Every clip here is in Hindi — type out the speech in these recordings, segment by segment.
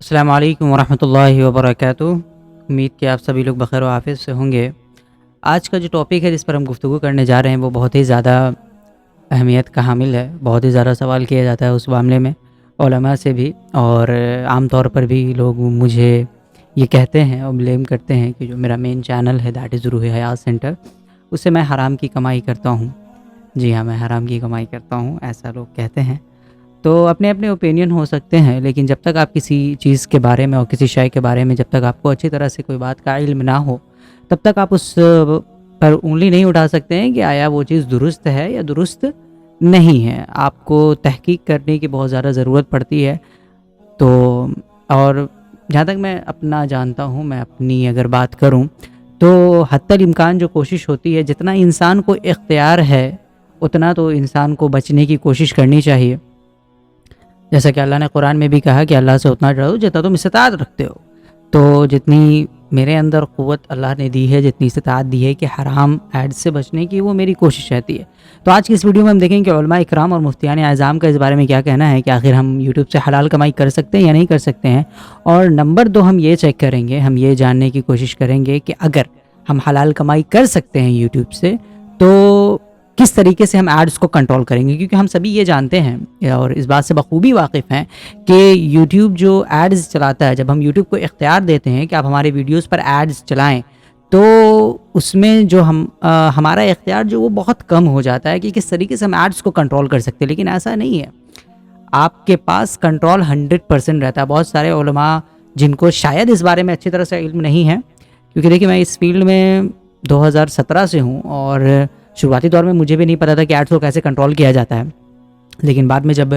अस्सलाम वालेकुम वरहमतुल्लाहि वबरकातुहू। उम्मीद कि आप सभी लोग बख़ैर व आफ़ियत से होंगे। आज का जो टॉपिक है जिस पर हम गुफ्तगू करने जा रहे हैं वो बहुत ही ज़्यादा अहमियत का हामिल है। बहुत ही ज़्यादा सवाल किया जाता है उस मामले में उलमा से भी, और आम तौर पर भी लोग मुझे ये कहते हैं और ब्लेम करते हैं कि जो मेरा मेन चैनल है दैट इज़ रूह हयात सेंटर, उससे मैं हराम की कमाई करता हूँ। जी हाँ, मैं हराम की कमाई करता हूँ, ऐसा लोग कहते हैं। तो अपने अपने ओपिनियन हो सकते हैं, लेकिन जब तक आप किसी चीज़ के बारे में और किसी शय के बारे में जब तक आपको अच्छी तरह से कोई बात का इल्म ना हो, तब तक आप उस पर उँगली नहीं उठा सकते हैं कि आया वो चीज़ दुरुस्त है या दुरुस्त नहीं है। आपको तहकीक करने की बहुत ज़्यादा ज़रूरत पड़ती है। तो और जहाँ तक मैं अपना जानता हूँ, मैं अपनी अगर बात करूँ तो हत्तल इम्कान जो कोशिश होती है, जितना इंसान को इख्तियार है उतना तो इंसान को बचने की कोशिश करनी चाहिए। जैसा कि अल्लाह ने कुरान में भी कहा कि अल्लाह से उतना डरो जितना तुम इस्तात रखते हो। तो जितनी मेरे अंदर क़ुव्वत अल्लाह ने दी है, जितनी इस्तात दी है कि हराम ऐड से बचने की, वो मेरी कोशिश रहती है। तो आज की इस वीडियो में हम देखेंगे कि उलमा इकराम और मुफ्तियान आज़ाम का इस बारे में क्या कहना है कि आखिर हम यूट्यूब से हलाल कमाई कर सकते हैं या नहीं कर सकते हैं। और नंबर 2 हम ये चेक करेंगे, हम ये जानने की कोशिश करेंगे कि अगर हम हलाल कमाई कर सकते हैं यूट्यूब से तो किस तरीके से हम एड्स को कंट्रोल करेंगे। क्योंकि हम सभी ये जानते हैं और इस बात से बखूबी वाकिफ़ हैं कि यूट्यूब जो एड्स चलाता है, जब हम यूट्यूब को इख्तियार देते हैं कि आप हमारे वीडियोस पर एड्स चलाएं, तो उसमें जो हमारा इख्तियार जो वो बहुत कम हो जाता है कि किस तरीके से हम एड्स को कंट्रोल कर सकते हैं। लेकिन ऐसा नहीं है, आपके पास कंट्रोल 100% रहता है। बहुत सारे उलमा जिनको शायद इस बारे में अच्छी तरह से इल्म नहीं है, क्योंकि देखिए मैं इस फील्ड में 2017 से हूँ और शुरुआती दौर में मुझे भी नहीं पता था कि एड्स को कैसे कंट्रोल किया जाता है। लेकिन बाद में जब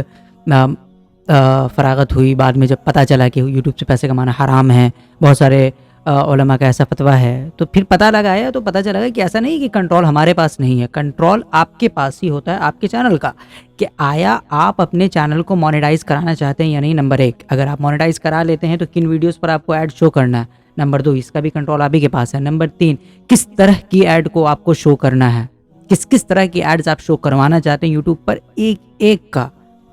फ़रागत हुई, बाद में जब पता चला कि यूट्यूब से पैसे कमाना हराम है, बहुत सारे उलमा का ऐसा फतवा है, तो फिर पता लगाया तो पता चला कि ऐसा नहीं कि कंट्रोल हमारे पास नहीं है। कंट्रोल आपके पास ही होता है, आपके चैनल का, कि आया आप अपने चैनल को मोनेटाइज़ कराना चाहते हैं या नहीं। नंबर 1, अगर आप मोनेटाइज़ करा लेते हैं तो किन वीडियोज़ पर आपको ऐड शो करना है। नंबर 2, इसका भी कंट्रोल आप ही के पास है। नंबर 3, किस तरह की ऐड को आपको शो करना है, किस किस तरह की एड्स आप शो करवाना चाहते हैं यूट्यूब पर, एक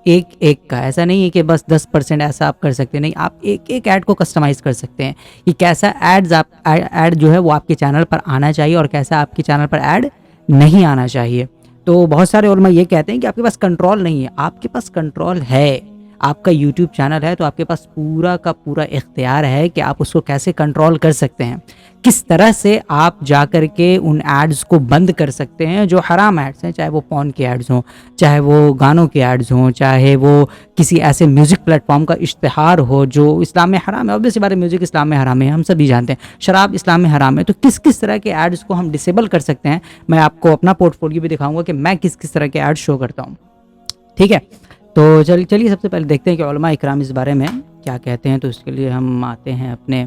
एक का ऐसा नहीं है कि बस 10% ऐसा आप कर सकते हैं। नहीं, आप एक एक ऐड को कस्टमाइज़ कर सकते हैं कि कैसा ऐड जो है वो आपके चैनल पर आना चाहिए और कैसा आपके चैनल पर ऐड नहीं आना चाहिए। तो बहुत सारे उलमा ये कहते हैं कि आपके पास कंट्रोल नहीं है। आपके पास कंट्रोल है, आपका यूट्यूब चैनल है तो आपके पास पूरा का पूरा इख्तियार है कि आप उसको कैसे कंट्रोल कर सकते हैं, किस तरह से आप जा कर के उन एड्स को बंद कर सकते हैं जो हराम एड्स हैं, चाहे वो पॉर्न के एड्स हों, चाहे वो गानों के एड्स हों, चाहे वो किसी ऐसे म्यूज़िक प्लेटफॉर्म का इश्तिहार हो जो इस्लाम में हराम है। ऑब्वियसली बात है, म्यूज़िक इस्लाम में हराम है, हम सभी जानते हैं। शराब इस्लाम में हराम है। तो किस किस तरह के एड्स को हम डिसेबल कर सकते हैं, मैं आपको अपना पोर्टफोलियो भी दिखाऊंगा कि मैं किस किस तरह के एड्स शो करता हूँ। ठीक है, तो चलिए सबसे पहले देखते हैं कि उलमा इकराम इस बारे में क्या कहते हैं। तो इसके लिए हम आते हैं अपने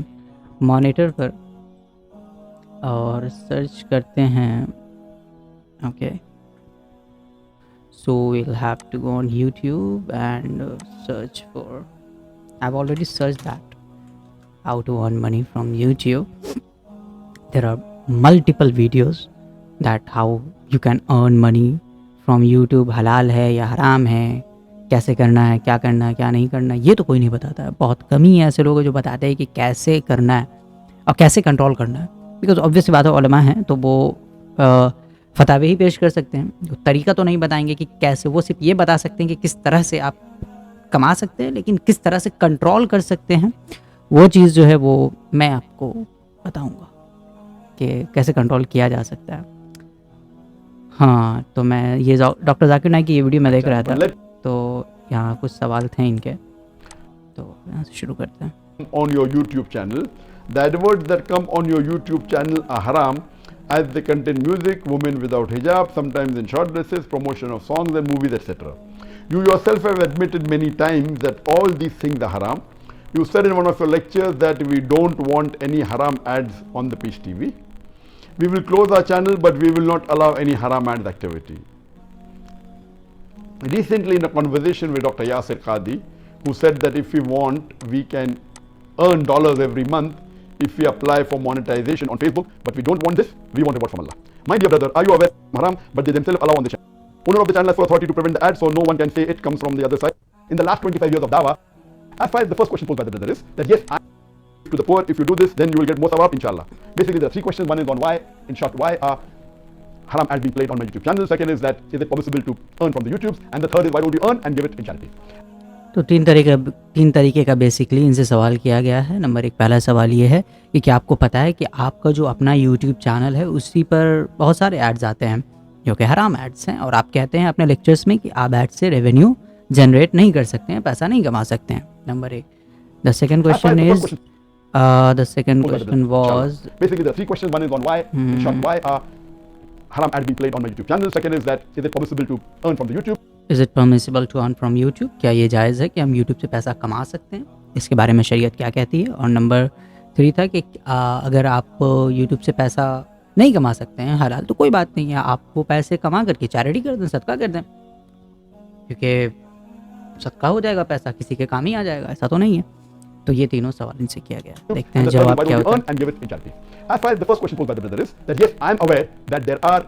मॉनिटर पर और सर्च करते हैं। Okay, so we'll have to go on YouTube and search for, I've already searched that, how to earn money from YouTube. There are multiple videos that how you can earn money from YouTube. हलाल है या हराम है, कैसे करना है, क्या करना है, क्या नहीं करना है, ये तो कोई नहीं बताता है। बहुत कम ही ऐसे लोग जो बताते हैं कि कैसे करना है और कैसे कंट्रोल करना है। बिकॉज ऑब्वियसली बात है, उलमा हैं तो वो फतावे ही पेश कर सकते हैं, जो तरीका तो नहीं बताएंगे कि कैसे। वो सिर्फ ये बता सकते हैं कि किस तरह से आप कमा सकते हैं, लेकिन किस तरह से कंट्रोल कर सकते हैं वो चीज़ जो है वो मैं आपको बताऊंगा कि कैसे कंट्रोल किया जा सकता है। हाँ, तो मैं ये डॉक्टर जाकिर नाइक की ये वीडियो मैं देख रहा था, तो यहाँ कुछ सवाल थे इनके, तो यहाँ से शुरू करते हैं। On your YouTube channel, the adverts that come on your YouTube channel are haram as they contain music, women without hijab, sometimes in short dresses, promotion of songs and movies, etc. You yourself have admitted many times that all these things are haram. You said in one of your lectures that we don't want any haram ads on the Peace TV. We will close our channel, but we will not allow any haram ads activity. Recently, in a conversation with Dr. Yasir Qadi, who said that if we want, we can earn dollars every month if we apply for monetization on Facebook, but we don't want this, we want reward from Allah. My dear brother, are you aware of haram, but they themselves allow on the channel? Owner of the channel has full authority to prevent the ad, so no one can say it comes from the other side. In the last 25 years of dawah, As far as the first question posed by the brother is that yes, to the poor, if you do this, then you will get more sawab, inshallah. Basically, there are three questions. One is on why, in short, why are haram ads being played on my YouTube channel? Second is that is it possible to earn from the YouTubes? And the third is why don't we earn and give it in charity? तो तीन तरीके का बेसिकली इनसे सवाल किया गया है। नंबर एक, पहला सवाल ये है कि क्या आपको पता है कि आपका जो अपना यूट्यूब चैनल है उसी पर बहुत सारे एड्स आते हैं जो कि हराम एड्स हैं, और आप कहते हैं अपने लेक्चर्स में कि आप एड्स से रेवेन्यू जनरेट नहीं कर सकते हैं, पैसा नहीं कमा सकते हैं। नंबर एक। The second question is the second question was basically the three questions. One is on why, in short, why are haram ads being played on my YouTube channel? Second is that is it possible to earn from the YouTube? is it permissible to earn from YouTube? क्या ये जायज़ है कि हम YouTube से पैसा कमा सकते हैं? इसके बारे में शरीयत क्या कहती है? और नंबर 3 था कि अगर आप YouTube से पैसा नहीं कमा सकते हैं हलाल, तो कोई बात नहीं है, आप वो पैसे कमा करके चैरिटी कर दें, सदका कर दें, क्योंकि सदका हो जाएगा, पैसा किसी के काम ही आ जाएगा, ऐसा तो नहीं है। तो ये तीनों सवाल इनसे किया गया। देखते हैं जवाब क्या होता है। As far as the first question posed by the brother is that yes, I am aware that there are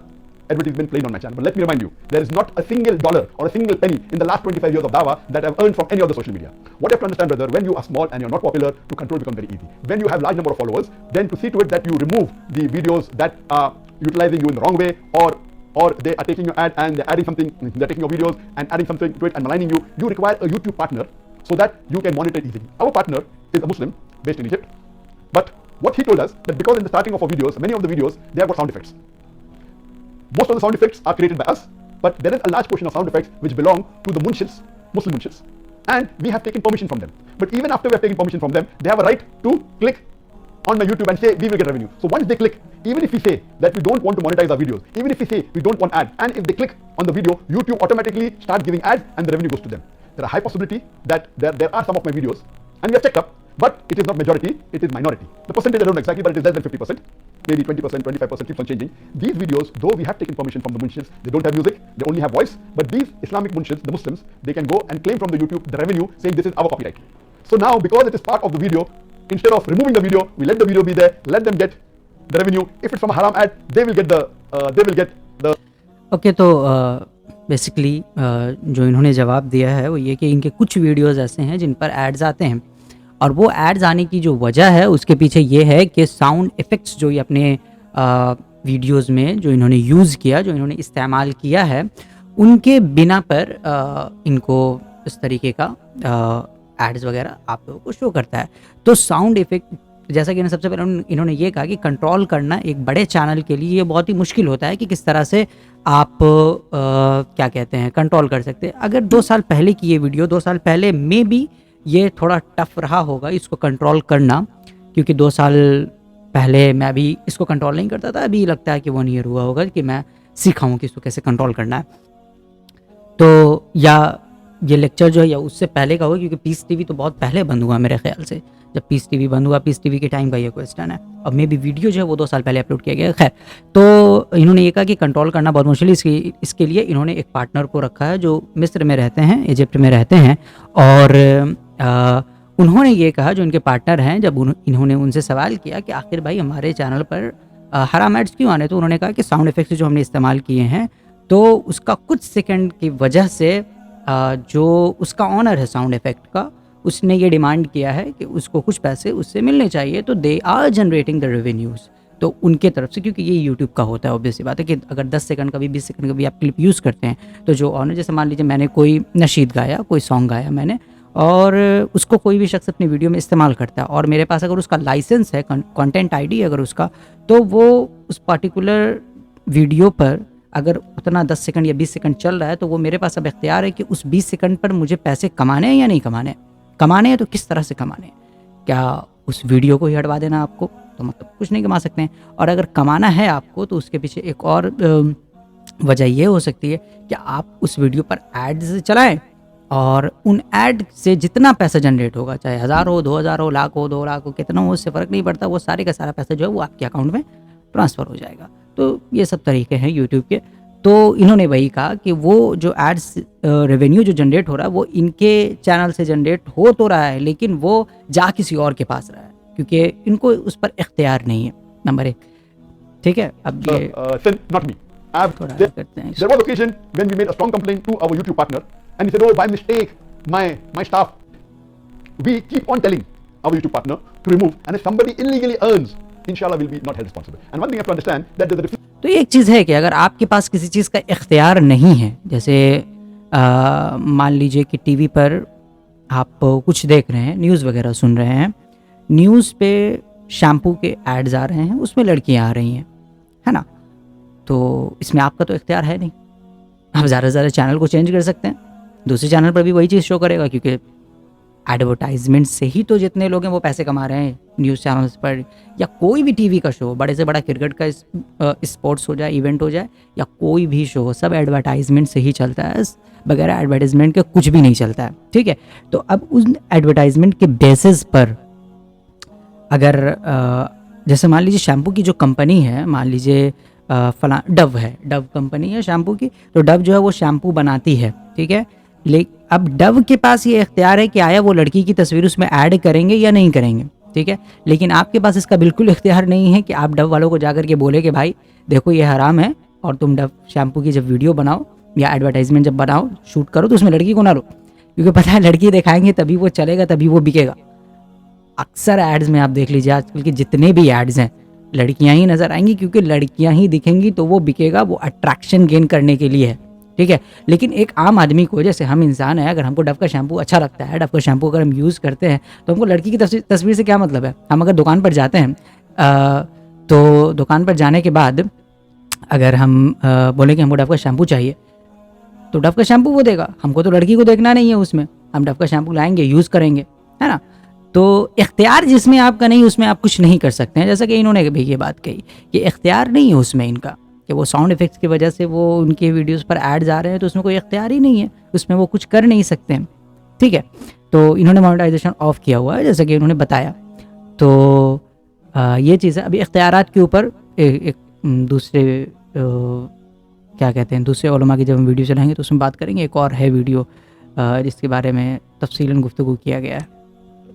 advertisements played on my channel, but let me remind you, there is not a single dollar or a single penny in the last 25 years of dawah that I've earned from any of the social media. What you have to understand, brother, when you are small and you're not popular, to control becomes very easy. When you have large number of followers, then to see to it that you remove the videos that are utilizing you in the wrong way, or they are taking your ad and they're adding something, they're taking your videos and adding something to it and maligning you, you require a YouTube partner so that you can monitor it easily. Our partner is a Muslim based in Egypt, but what he told us that because in the starting of our videos, many of the videos, they have got sound effects. Most of the sound effects are created by us, but there is a large portion of sound effects which belong to the munshits, Muslim munshits, and we have taken permission from them. But even after we have taken permission from them, they have a right to click on my YouTube and say we will get revenue. So once they click, even if we say that we don't want to monetize our videos, even if we say we don't want ads, and if they click on the video, YouTube automatically starts giving ads and the revenue goes to them. There are high possibility that there are some of my videos, and we have checked up, but it is not majority, it is minority. The percentage I don't know exactly, but it is less than 50%, maybe 20%, 25%, keeps on changing. These videos, though we have taken permission from the munshits, they don't have music, they only have voice, but these Islamic munshits, the Muslims, they can go and claim from the YouTube the revenue, saying this is our copyright. So now, because it is part of the video, instead of removing the video, we let the video be there, let them get the revenue. If it's from a haram ad, they will get the okay. तो बेसिकली जो इन्होंने जवाब दिया है वो ये कि इनके कुछ वीडियोस ऐसे हैं जिन पर एड्स आते हैं, और वो एड्स आने की जो वजह है उसके पीछे ये है कि साउंड इफ़ेक्ट्स जो ये अपने वीडियोस में जो इन्होंने यूज़ किया, जो इन्होंने इस्तेमाल किया है, उनके बिना पर इनको इस तरीके का एड्स वगैरह आप लोगों को शो करता है। तो साउंड इफ़ेक्ट, जैसा कि सबसे पहले इन्होंने ये कहा कि कंट्रोल करना एक बड़े चैनल के लिए ये बहुत ही मुश्किल होता है कि किस तरह से आप क्या कहते हैं कंट्रोल कर सकते हैं। अगर 2 साल पहले की ये वीडियो, 2 साल पहले में भी ये थोड़ा टफ रहा होगा इसको कंट्रोल करना, क्योंकि 2 साल पहले मैं भी इसको कंट्रोल नहीं करता था। अभी लगता है कि 1 ईयर हुआ होगा कि मैं सीखा हूँ कि इसको कैसे कंट्रोल करना है। तो या ये लेक्चर जो है या उससे पहले का होगा, क्योंकि पीस टीवी तो बहुत पहले बंद हुआ मेरे ख्याल से। जब पीस टीवी बंद हुआ, पीस टीवी के टाइम का ये क्वेश्चन है, और मे भी वीडियो जो है वो 2 साल पहले अपलोड किया गया है। खैर, तो इन्होंने ये कहा कि कंट्रोल करना बहुत मुश्किल है। इसके लिए इन्होंने एक पार्टनर को रखा है जो मिस्र में रहते हैं, इजिप्ट में रहते हैं, और उन्होंने ये कहा, जो इनके पार्टनर हैं, जब इन्होंने उनसे सवाल किया कि आखिर भाई हमारे चैनल पर हराम एड्स क्यों आने, तो उन्होंने कहा कि साउंड इफेक्ट्स जो हमने इस्तेमाल किए हैं, तो उसका कुछ सेकंड की वजह से जो उसका ऑनर है साउंड इफेक्ट का, उसने ये डिमांड किया है कि उसको कुछ पैसे उससे मिलने चाहिए, तो they are generating the revenues. तो उनके तरफ से, क्योंकि ये यूट्यूब का होता है, ऑब्वियस सी बात है कि अगर 10 सेकंड का भी 20 सेकंड का भी आप क्लिप यूज़ करते हैं, तो जो ऑनर, जैसे मान लीजिए मैंने कोई नशीद गाया, कोई सॉन्ग गाया मैंने, और उसको कोई भी शख्स अपनी वीडियो में इस्तेमाल करता है, और मेरे पास अगर उसका लाइसेंस है, कंटेंट आईडी अगर उसका, तो वो उस पर्टिकुलर वीडियो पर अगर उतना 10 सेकंड या 20 सेकंड चल रहा है, तो वो मेरे पास अब इख्तियार है कि उस 20 सेकंड पर मुझे पैसे कमाने हैं या नहीं कमाने। कमाने हैं तो किस तरह से कमाने हैं? क्या उस वीडियो को ही हटवा देना आपको, तो मतलब कुछ नहीं कमा सकते हैं। और अगर कमाना है आपको, तो उसके पीछे एक और वजह ये हो सकती है कि आप उस वीडियो पर एड्स चलाएं, और उन ऐड से जितना पैसा जनरेट होगा, चाहे 1000 हो, 2000 हो, लाख हो, 2 लाख हो, कितना हो, उससे फ़र्क नहीं पड़ता, वो सारे का सारा पैसा जो है वो आपके अकाउंट में ट्रांसफ़र हो जाएगा। तो ये सब तरीके हैं यूट्यूब के। तो इन्होंने वही कहा कि वो जो एड्स रेवेन्यू जो जनरेट हो रहा है वो इनके चैनल से जनरेट हो तो रहा है, लेकिन वो जा किसी और के पास रहा है, क्योंकि इनको उस पर इख्तियार नहीं है। नंबर 1, ठीक है। अब ये not me. थोड़ा करते हैं। There was occasion when we made a strong complaint to our YouTube partner, and he said, "Oh, by mistake, my staff we keep on telling our YouTube partner to remove, and if somebody illegally earns, inshallah we'll be not held responsible. And one thing you have to understand that there's a difference. तो एक चीज़ है कि अगर आपके पास किसी चीज़ का इख्तियार नहीं है, जैसे मान लीजिए कि टीवी पर आप कुछ देख रहे हैं, न्यूज़ वगैरह सुन रहे हैं, न्यूज़ पे शैम्पू के एड्स आ रहे हैं, उसमें लड़कियां आ रही हैं, है ना, तो इसमें आपका तो इख्तियार है नहीं। आप ज़्यादा से ज़्यादा चैनल को चेंज कर सकते हैं, दूसरे चैनल पर भी वही चीज़ शो करेगा, क्योंकि एडवर्टाइजमेंट से ही तो जितने लोग हैं वो पैसे कमा रहे हैं न्यूज़ चैनल्स पर, या कोई भी टीवी का शो, बड़े से बड़ा क्रिकेट का स्पोर्ट्स हो जाए, इवेंट हो जाए, या कोई भी शो हो, सब एडवर्टाइजमेंट से ही चलता है। बगैर एडवर्टाइजमेंट के कुछ भी नहीं चलता है, ठीक है। तो अब उस एडवर्टाइजमेंट के बेसिस पर अगर जैसे मान लीजिए शैम्पू की जो कंपनी है, मान लीजिए फला डव है, डव कंपनी है शैम्पू की, तो डव जो है वो शैम्पू बनाती है, ठीक है। अब डव के पास ये इख्तियार है कि आया वो लड़की की तस्वीर उसमें ऐड करेंगे या नहीं करेंगे, ठीक है। लेकिन आपके पास इसका बिल्कुल इख्तियार नहीं है कि आप डव वालों को जाकर के बोले कि भाई देखो ये हराम है, और तुम डव शैम्पू की जब वीडियो बनाओ या एडवर्टाइजमेंट जब बनाओ, शूट करो, तो उसमें लड़की को ना लो, क्योंकि पता है लड़की दिखाएंगे तभी वो चलेगा, तभी वो बिकेगा। अक्सर एड्स में आप देख लीजिए आजकल के जितने भी एड्स हैं, लड़कियां ही नज़र आएंगी, क्योंकि लड़कियां ही दिखेंगी तो वो बिकेगा, वो अट्रैक्शन गेन करने के लिए है, ठीक है। लेकिन एक आम आदमी को, जैसे हम इंसान हैं, अगर हमको डव का शैम्पू अच्छा लगता है, डव का शैम्पू अगर हम यूज़ करते हैं, तो हमको लड़की की तस्वीर से क्या मतलब है। हम अगर दुकान पर जाते हैं तो दुकान पर जाने के बाद अगर हम बोले कि हमको डव का शैम्पू चाहिए, तो डव का शैम्पू वो देगा, हमको तो लड़की को देखना नहीं है उसमें। हम डव का शैम्पू लाएंगे, यूज़ करेंगे, है ना। तो इख्तियार जिसमें आपका नहीं, उसमें आप कुछ नहीं कर सकते हैं। जैसा कि इन्होंने भी ये बात कही कि इख्तियार नहीं है उसमें इनका, कि वो साउंड इफेक्ट्स की वजह से वो उनके वीडियोस पर एड्स आ रहे हैं, तो उसमें कोई इख्तियार ही नहीं है, उसमें वो कुछ कर नहीं सकते हैं, ठीक है। तो इन्होंने मोनेटाइजेशन ऑफ किया हुआ है, जैसा कि इन्होंने बताया। तो ये चीज़ है। अभी इख्तियारात के ऊपर एक दूसरे क्या कहते हैं, दूसरे उलमा की जब हम वीडियो चलाएंगे तो उसमें बात करेंगे। एक और है वीडियो जिसके बारे में तफसीलन गुफ्तगू किया गया है।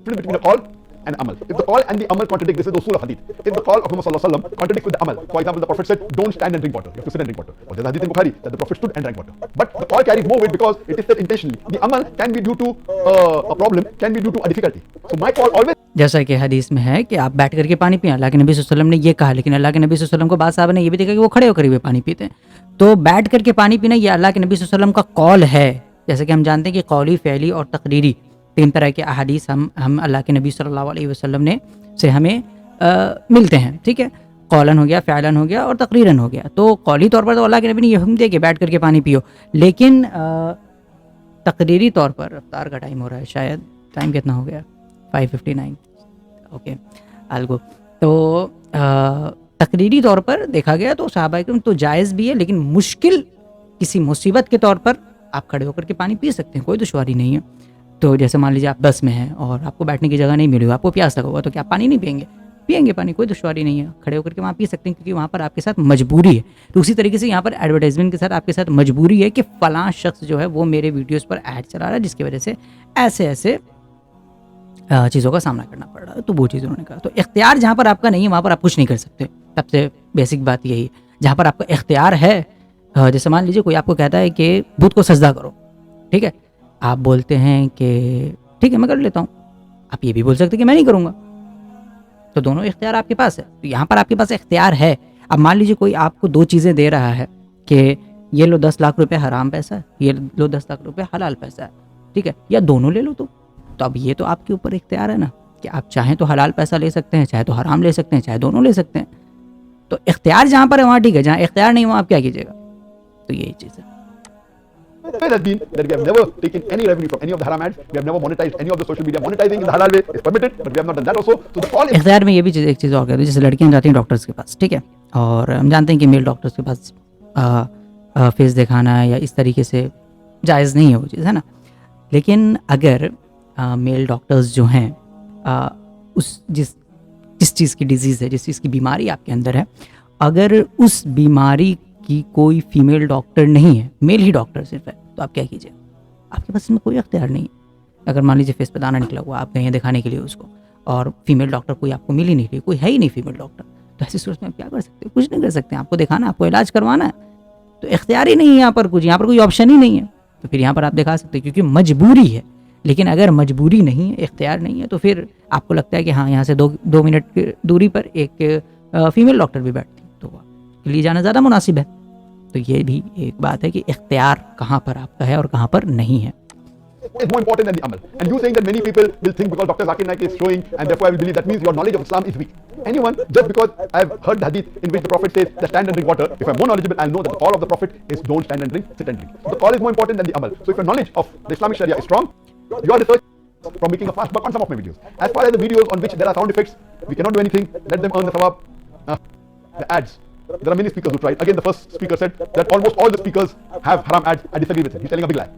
Between the call and amal. If the call and the amal contradict, this is the usul of hadith. If the call of Muhammad sallallahu alaihi wasallam contradicts with the amal, for example, the Prophet said, "Don't stand and drink water. You have to sit and drink water." Or there's a hadith in Bukhari that the Prophet stood and drank water. But the call carries more weight because it is said intentionally. The amal can be due to a problem, can be due to a difficulty. So my call always. जैसा कि हदीस में है कि आप बैठ करके पानी पिए, अल्लाह के नबी सल्लल्लाहु अलैहि वसल्लम ने ये कहा, लेकिन अल्लाह के नबी सल्लल्लाहु अलैहि वसल्लम को बाद साहब ने ये भी देखा कि वो खड़े होकर भी पानी पीते हैं। तो बैठ करके पानी पीना ये अल्लाह के नबी सल्लल्लाहु अलैहि वसल्लम का कॉल है। जैसे कि हम जानते हैं कि कौली, फ़ैली और तकरीरी तीन तरह के अहादीस हम अल्लाह के नबी सल्लल्लाहु अलैहि वसल्लम ने से हमें मिलते हैं, ठीक है। कौलन हो गया, फ़ैलन हो गया और तकरीरन हो गया। तो कौली तौर पर तो अल्लाह के नबी ने ये हुक्म दिया कि बैठ करके पानी पियो, लेकिन तकरीरी तौर पर, रफ्तार का टाइम हो रहा है शायद, टाइम कितना हो गया, 5:59, ओके अलगो। तो तकरीरी तौर पर देखा गया तो सहाबा इकराम तो जायज़ भी है, लेकिन मुश्किल किसी मुसीबत के तौर पर आप खड़े होकर के पानी पी सकते हैं, कोई दुश्वारी नहीं है। तो जैसे मान लीजिए आप बस में हैं और आपको बैठने की जगह नहीं मिली, आपको प्यास लगा हुआ, तो क्या आप पानी नहीं पिएंगे? पिएंगे पानी, कोई दुश्वारी नहीं है, खड़े होकर के वहाँ पी सकते हैं, क्योंकि वहाँ पर आपके साथ मजबूरी है। तो उसी तरीके से यहाँ पर एडवर्टाइजमेंट के साथ आपके साथ मजबूरी है कि फ़लाँ शख्स जो है वो मेरे वीडियोज़ पर ऐड चला रहा है, जिसकी वजह से ऐसे ऐसे चीज़ों का सामना करना पड़ रहा है। तो वो चीज़ उन्होंने कहा। तो इख्तियार जहाँ पर आपका नहीं है वहाँ पर आप कुछ नहीं कर सकते। सबसे बेसिक बात यही है। जहाँ पर आपका इख्तियार है, जैसे मान लीजिए कोई आपको कहता है कि बुत को सजदा करो, ठीक है, आप बोलते हैं कि ठीक है मैं कर लेता हूँ, आप ये भी बोल सकते हैं कि मैं नहीं करूँगा। तो दोनों इख्तियार आपके पास है। तो यहाँ पर आपके पास इख्तियार है। अब मान लीजिए कोई आपको दो चीज़ें दे रहा है कि ये लो 10 लाख रुपए हराम पैसा है, ये लो 10 लाख रुपए हलाल पैसा है, ठीक है, या दोनों ले लो। तो अब ये तो आपके ऊपर इख्तियार है ना, कि आप चाहें तो हलाल पैसा ले सकते हैं, चाहे तो हराम ले सकते हैं, चाहे दोनों ले सकते हैं। तो इख्तियार जहाँ पर है वहाँ ठीक है, जहाँ इख्तियार नहीं वहाँ आप क्या कीजिएगा। तो यही चीज़ है। It has been that we have never taken any revenue from any of the haram ads. We have never monetized any of the social media. Monetizing in the halal way is permitted, but we have not done that also. So the call is. इख्तियार में ये भी एक चीज़ और कहते हैं, जैसे लड़कियाँ जाती हैं डॉक्टर्स के पास, ठीक है, और हम जानते हैं कि मेल डॉक्टर्स के पास फेस दिखाना या इस तरीके से जायज़ नहीं है वो चीज़, है ना। लेकिन अगर मेल डॉक्टर्स जो हैं उस जिस चीज़ की डिजीज़ है, जिस चीज़ की बीमारी आपके अंदर है, अगर उस बीमारी की कोई फीमेल डॉक्टर नहीं है, मेल ही डॉक्टर सिर्फ है, तो आप क्या कीजिए? आपके पास इसमें कोई अख्तियार नहीं है। अगर मान लीजिए फेस पे दाना निकला हुआ, आप गए हैं दिखाने के लिए उसको, और फीमेल डॉक्टर कोई आपको मिल ही नहीं रही, कोई है ही नहीं फीमेल डॉक्टर, तो ऐसी सूरत में आप क्या कर सकते हो? कुछ नहीं कर सकते। आपको दिखाना, आपको इलाज करवाना है, तो इख्तियार ही नहीं है यहाँ पर कुछ, यहाँ पर कोई ऑप्शन ही नहीं है। तो फिर यहाँ पर आप दिखा सकते हैं, क्योंकि मजबूरी है। लेकिन अगर मजबूरी नहीं है, इख्तियार नहीं है, तो फिर आपको लगता है कि हाँ यहाँ से 2 मिनट की दूरी पर एक फीमेल डॉक्टर भी बैठती है, तो वहाँ लिए जाना ज़्यादा मुनासिब है। तो ये भी एक बात है कि इख्तियार कहाँ पर आपका है और कहाँ पर नहीं है। Is more important than the amal. And you saying that many people will think because Dr. Zakir Naik is showing and therefore I will believe, that means your knowledge of Islam is weak. Anyone, just because I've heard the hadith in which the Prophet says that stand and drink water, if I'm more knowledgeable, I'll know that the call of the Prophet is don't stand and drink, sit and drink. So the call is more important than the amal. So if your knowledge of the Islamic Sharia is strong, your research from making a fast buck on some of my videos. As far as the videos on which there are sound effects, we cannot do anything, let them earn the sawab. The ads. There are many speakers who tried. Again, the first speaker said that almost all the speakers have haram ads. I disagree with him. He's telling a big lie.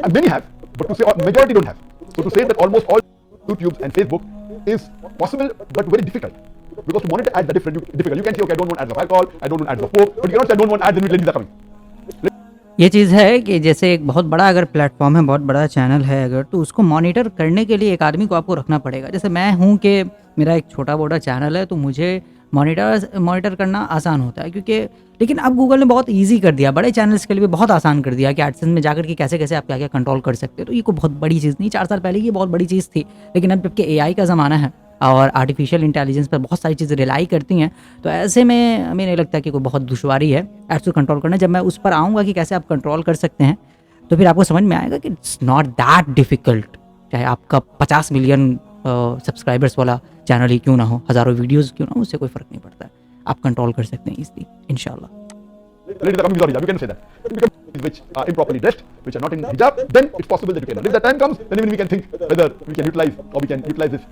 And many have, but to say majority don't have. So to say that almost all YouTube and Facebook is possible but very difficult. Because to monitor ads are difficult. You can say, okay, I don't want ads of alcohol, I don't want ads of pork, but you cannot say I don't want ads and these are coming. ये चीज़ है कि जैसे एक बहुत बड़ा अगर प्लेटफॉर्म है, बहुत बड़ा चैनल है अगर, तो उसको मॉनिटर करने के लिए एक आदमी को आपको रखना पड़ेगा। जैसे मैं हूँ कि मेरा एक छोटा मोटा चैनल है, तो मुझे मॉनिटर करना आसान होता है, क्योंकि लेकिन अब गूगल ने बहुत इजी कर दिया, बड़े चैनल्स के लिए भी बहुत आसान कर दिया कि एडसेंस में जाकर के कैसे कैसे आप क्या क्या कंट्रोल कर सकते हो। तो ये कोई बहुत बड़ी चीज़ नहीं, 4 साल पहले ये बहुत बड़ी चीज़ थी, लेकिन अब जबकि AI का ज़माना है और आर्टिफिशियल इंटेलिजेंस पर बहुत सारी चीज़ें रिलाई करती हैं, तो ऐसे में हमें नहीं लगता कि कोई बहुत दुश्वारी है एड्स को कंट्रोल करना। जब मैं उस पर आऊँगा कि कैसे आप कंट्रोल कर सकते हैं, तो फिर आपको समझ में आएगा कि इट्स नॉट दैट डिफ़िकल्ट। चाहे आपका 50 मिलियन सब्सक्राइबर्स वाला चैनल ही क्यों ना हो, हज़ारों वीडियोज़ क्यों ना हो, उससे कोई फ़र्क नहीं पड़ता है, आप कंट्रोल कर सकते हैं ईज़िली इंशाल्लाह। Ladies are coming without hijab, you can say that. Which are improperly dressed, which are not in hijab, then it's possible that you can. If the time comes, then even we can think whether we can utilize or we can utilize this.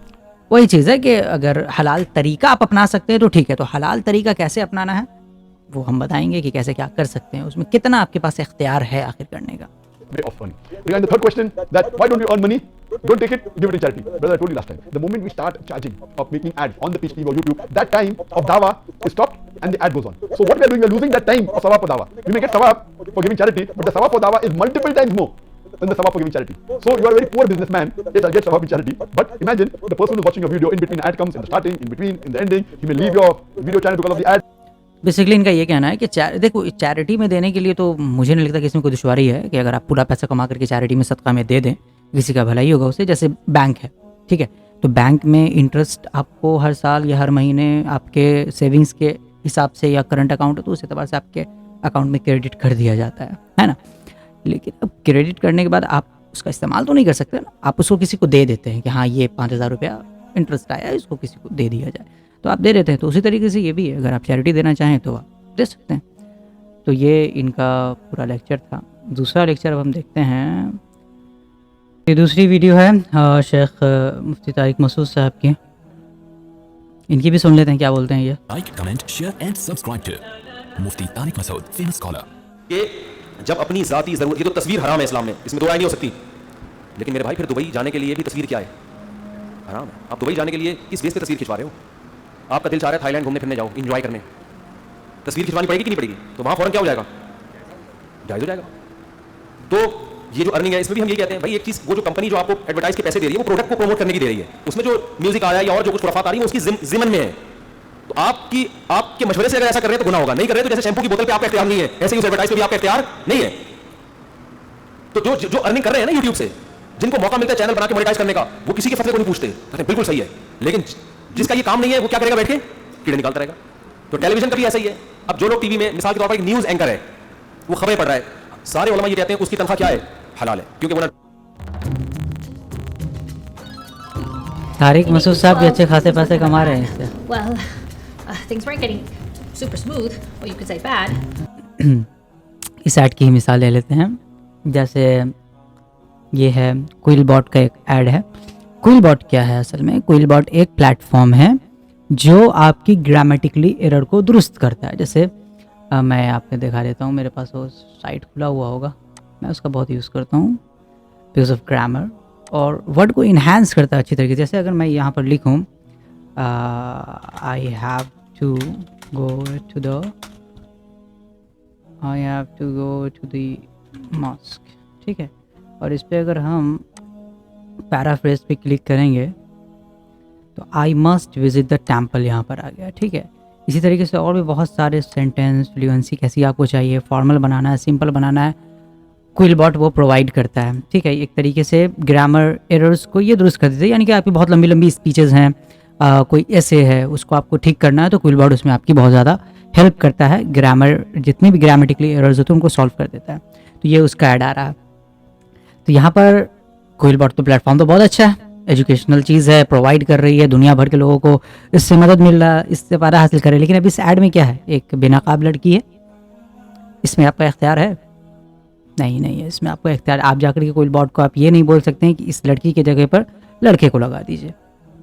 वही चीज़ है कि अगर हलाल तरीका आप अपना सकते हैं तो ठीक है। तो हलाल तरीका कैसे अपनाना है वो हम बताएंगे कि कैसे क्या कर सकते हैं, उसमें कितना आपके पास इख्तियार है आखिर करने का। Way of earning. Regarding the third question, that why don't you earn money? Don't take it, give it to charity. Brother, I told you last time. The moment we start charging of making ads on the Peach TV or YouTube, that time of dawa is stopped and the ad goes on. So what we are doing, we are losing that time of sawab for dawa. We may get sawab for giving charity, but the sawab for dawa is multiple times more than the sawab for giving charity. So you are a very poor businessman. Yes, I'll get sawab in charity, but imagine the person who is watching a video, in between an ad comes, in the starting, in between, in the ending, he may leave your video channel because of the ad. Basically इनका ये कहना है कि देखो चैरिटी में देने के लिए तो मुझे नहीं लगता कि इसमें कोई दुश्वारी है कि अगर आप पूरा पैसा कमा करके चैरिटी में सदका में दे दें, किसी का भलाई होगा उससे। जैसे बैंक है, ठीक है, तो बैंक में इंटरेस्ट आपको हर साल या हर महीने आपके सेविंग्स के हिसाब से या करंट अकाउंट है तो उस एतबार से आपके अकाउंट में क्रेडिट कर दिया जाता है ना। लेकिन अब क्रेडिट करने के बाद आप उसका इस्तेमाल तो नहीं कर सकते ना, आप उसको किसी को दे देते हैं कि हाँ ये 5,000 रुपया इंटरेस्ट आया, इसको किसी को दे दिया जाए, तो आप दे देते हैं। तो उसी तरीके से ये भी है, अगर आप चैरिटी देना चाहें तो आप दे सकते हैं। तो ये इनका पूरा लेक्चर था। दूसरा लेक्चर अब हम देखते हैं, ये दूसरी वीडियो है शेख मुफ्ती तारिक मसूद साहब की, इनकी भी सुन लेते हैं क्या बोलते हैं ये। Like, comment, share and subscribe to Mufti Tariq Masood, famous scholar. कि जब अपनी ज़ाती ज़रूरत, ये तो तस्वीर हराम है इस्लाम में, इसमें दो राय नहीं हो सकती। लेकिन मेरे भाई फिर दुबई जाने के लिए भी तस्वीर क्या है? हराम है। आप दुबई जाने के लिए किस बेस पे तस्वीर खिंचवा रहे हो? आपका दिल चाह रहा है थाईलैंड घूमने फिरने जाओ, इंजॉय करने, तस्वीर खिंचवानी पड़ेगी कि नहीं पड़ेगी? तो वहाँ फ़ौरन क्या हो जाएगा? जायज़ हो जाएगा। तो ये जो अर्निंग है इसमें भी हम ये कहते हैं भाई, एक चीज़, वो जो कंपनी जो आपको एडवर्टाइज के पैसे दे रही है वो प्रोडक्ट को प्रमोट करने की दे रही है, उसमें जो म्यूजिक आया या और जो कुछ खुराफात आ रही है उसकी जिमन में है। तो आपके मशवरे से अगर ऐसा कर रहे हैं तो गुनाह होगा, नहीं कर रहे तो जैसे शैम्पू की बोतल पे आपका इख्तियार नहीं है, ऐसे ही उस एडवर्टाइज पे भी आपका इख्तियार नहीं है। तो जो अर्निंग कर रहे हैं ना यूट्यूब से, जिनको मौका मिलता है चैनल बना के मोनेटाइज करने का, वो किसी के फतवे को नहीं पूछते, बिल्कुल सही है। लेकिन जिसका ये काम नहीं है वो क्या करेगा? बैठ के कीड़े निकालता रहेगा। तो टेलीविजन का भी ऐसा ही है। अब जो लोग टीवी में मिसाल के तौर पर एक न्यूज़ एंकर है, वो खबरें पढ़ रहा है, सारे उलमा ये कहते हैं उसकी तनख्वाह क्या है? हलाल है, क्योंकि वो तारिक मसूद साहब भी अच्छे खासे पैसे कमा रहे हैं इससे। Well, things weren't getting super smooth, or you could say bad. इस ऐड की ही मिसाल ले लेते हैं। जैसे ये है क्विलबॉट का एक ऐड है। क्विलबॉट क्या है असल में? क्विलबॉट एक प्लेटफॉर्म है जो आपकी ग्रामेटिकली एरर को दुरुस्त करता है। जैसे मैं आपको दिखा देता हूँ, मेरे पास वो साइट खुला हुआ होगा, मैं उसका बहुत यूज़ करता हूँ बिकॉज ऑफ ग्रामर, और वर्ड को इन्हांस करता है अच्छी तरीके से। जैसे अगर मैं यहाँ पर लिखूँ I have to go to the mosque, ठीक है, और इस पर अगर हम पैराफ्रेज पे क्लिक करेंगे तो I must visit the temple यहाँ पर आ गया, ठीक है। इसी तरीके से और भी बहुत सारे सेंटेंस, फ्लुएंसी कैसी आपको चाहिए, फॉर्मल बनाना है, सिंपल बनाना है, क्विलबॉट वो प्रोवाइड करता है, ठीक है। एक तरीके से ग्रामर एरर्स को ये दुरुस्त कर देते हैं, यानी कि आपकी बहुत लंबी लंबी स्पीचेज़ हैं, कोई ऐसे है उसको आपको ठीक करना है तो क्विलबॉट उसमें आपकी बहुत ज़्यादा हेल्प करता है। ग्रामर जितने भी ग्रामेटिकली एरर्स होते हैं उनको सॉल्व कर देता है। तो ये उसका ऐड आ रहा है। तो यहाँ पर क्विलबॉट तो प्लेटफॉर्म तो बहुत अच्छा है, एजुकेशनल चीज़ है, प्रोवाइड कर रही है, दुनिया भर के लोगों को इससे मदद मिल रहा है, इससे फ़ायदा हासिल कर रहे हैं। लेकिन अभी इस ऐड में क्या है, एक बेनकाब लड़की है, इसमें आपका इख्तियार है? नहीं है इसमें आपका इख्तियार। आप जाकर के क्विलबॉट को आप ये नहीं बोल सकते हैं कि इस लड़की की जगह पर लड़के को लगा दीजिए,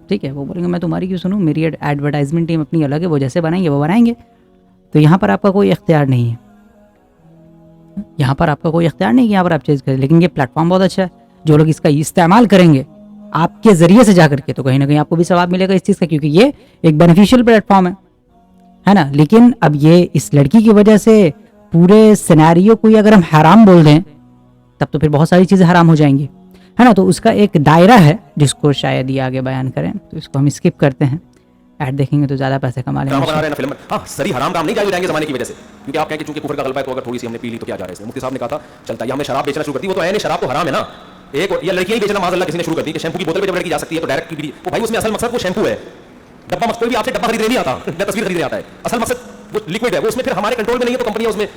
ठीक है। वो बोलेंगे मैं तुम्हारी क्यों सुनूँ, मेरी एडवर्टाइजमेंट टीम अपनी अलग है, वो जैसे बनाएंगे वो बनाएंगे। तो यहाँ पर आपका कोई इख्तियार नहीं है, यहाँ पर आपका कोई इख्तियार नहीं कि यहाँ पर आप चेंज करें। लेकिन ये प्लेटफॉर्म बहुत अच्छा है, जो लोग इसका इस्तेमाल करेंगे आपके ज़रिए से जा करके, तो कहीं ना कहीं आपको भी सवाब मिलेगा इस चीज़ का, क्योंकि ये एक बेनिफिशियल प्लेटफॉर्म है ना। लेकिन अब ये इस लड़की की वजह से पूरे सिनेरियो को ही अगर हम हराम बोल दें तब तो फिर बहुत सारी चीज़ें हराम हो जाएंगी, है ना। तो उसका एक दायरा है जिसको शायद ये आगे बयान करें, तो इसको हम स्किप करते हैं। ऐड देखेंगे तो ज़्यादा पैसे कमा ड्रामा बना रहे लेंगे। हैं ना फिल्म में। हाँ, सही हराम काम नहीं जायज हो जाएंगे जमाने की वजह से, क्योंकि आप कहें कि चूंकि कुफर का गलबा है तो अगर थोड़ी सी हमने पी ली तो क्या जा रहा है इसमें। मुफ्ती साहब ने कहा था चलता है, हमने शराब बेचना शुरू कर दी, वो तो है नहीं, शराब तो हराम है ना। एक या लड़कियां ही बेचना माज़अल्लाह किसी ने शुरू कर दी कि शैम्पू की बोतल पे जब लड़की जा सकती है तो डायरेक्ट पी ली। वो भाई उसमें असल मकसद वो शैम्पू है, डब्बा मकसद कोई भी आपसे डब्बा खरीदने नहीं आता, या तस्वीर खरीदने आता है। असल मकसद वो लिक्विड है, वो उसमें फिर हमारे कंट्रोल में नहीं है, तो कंपनियां उसमें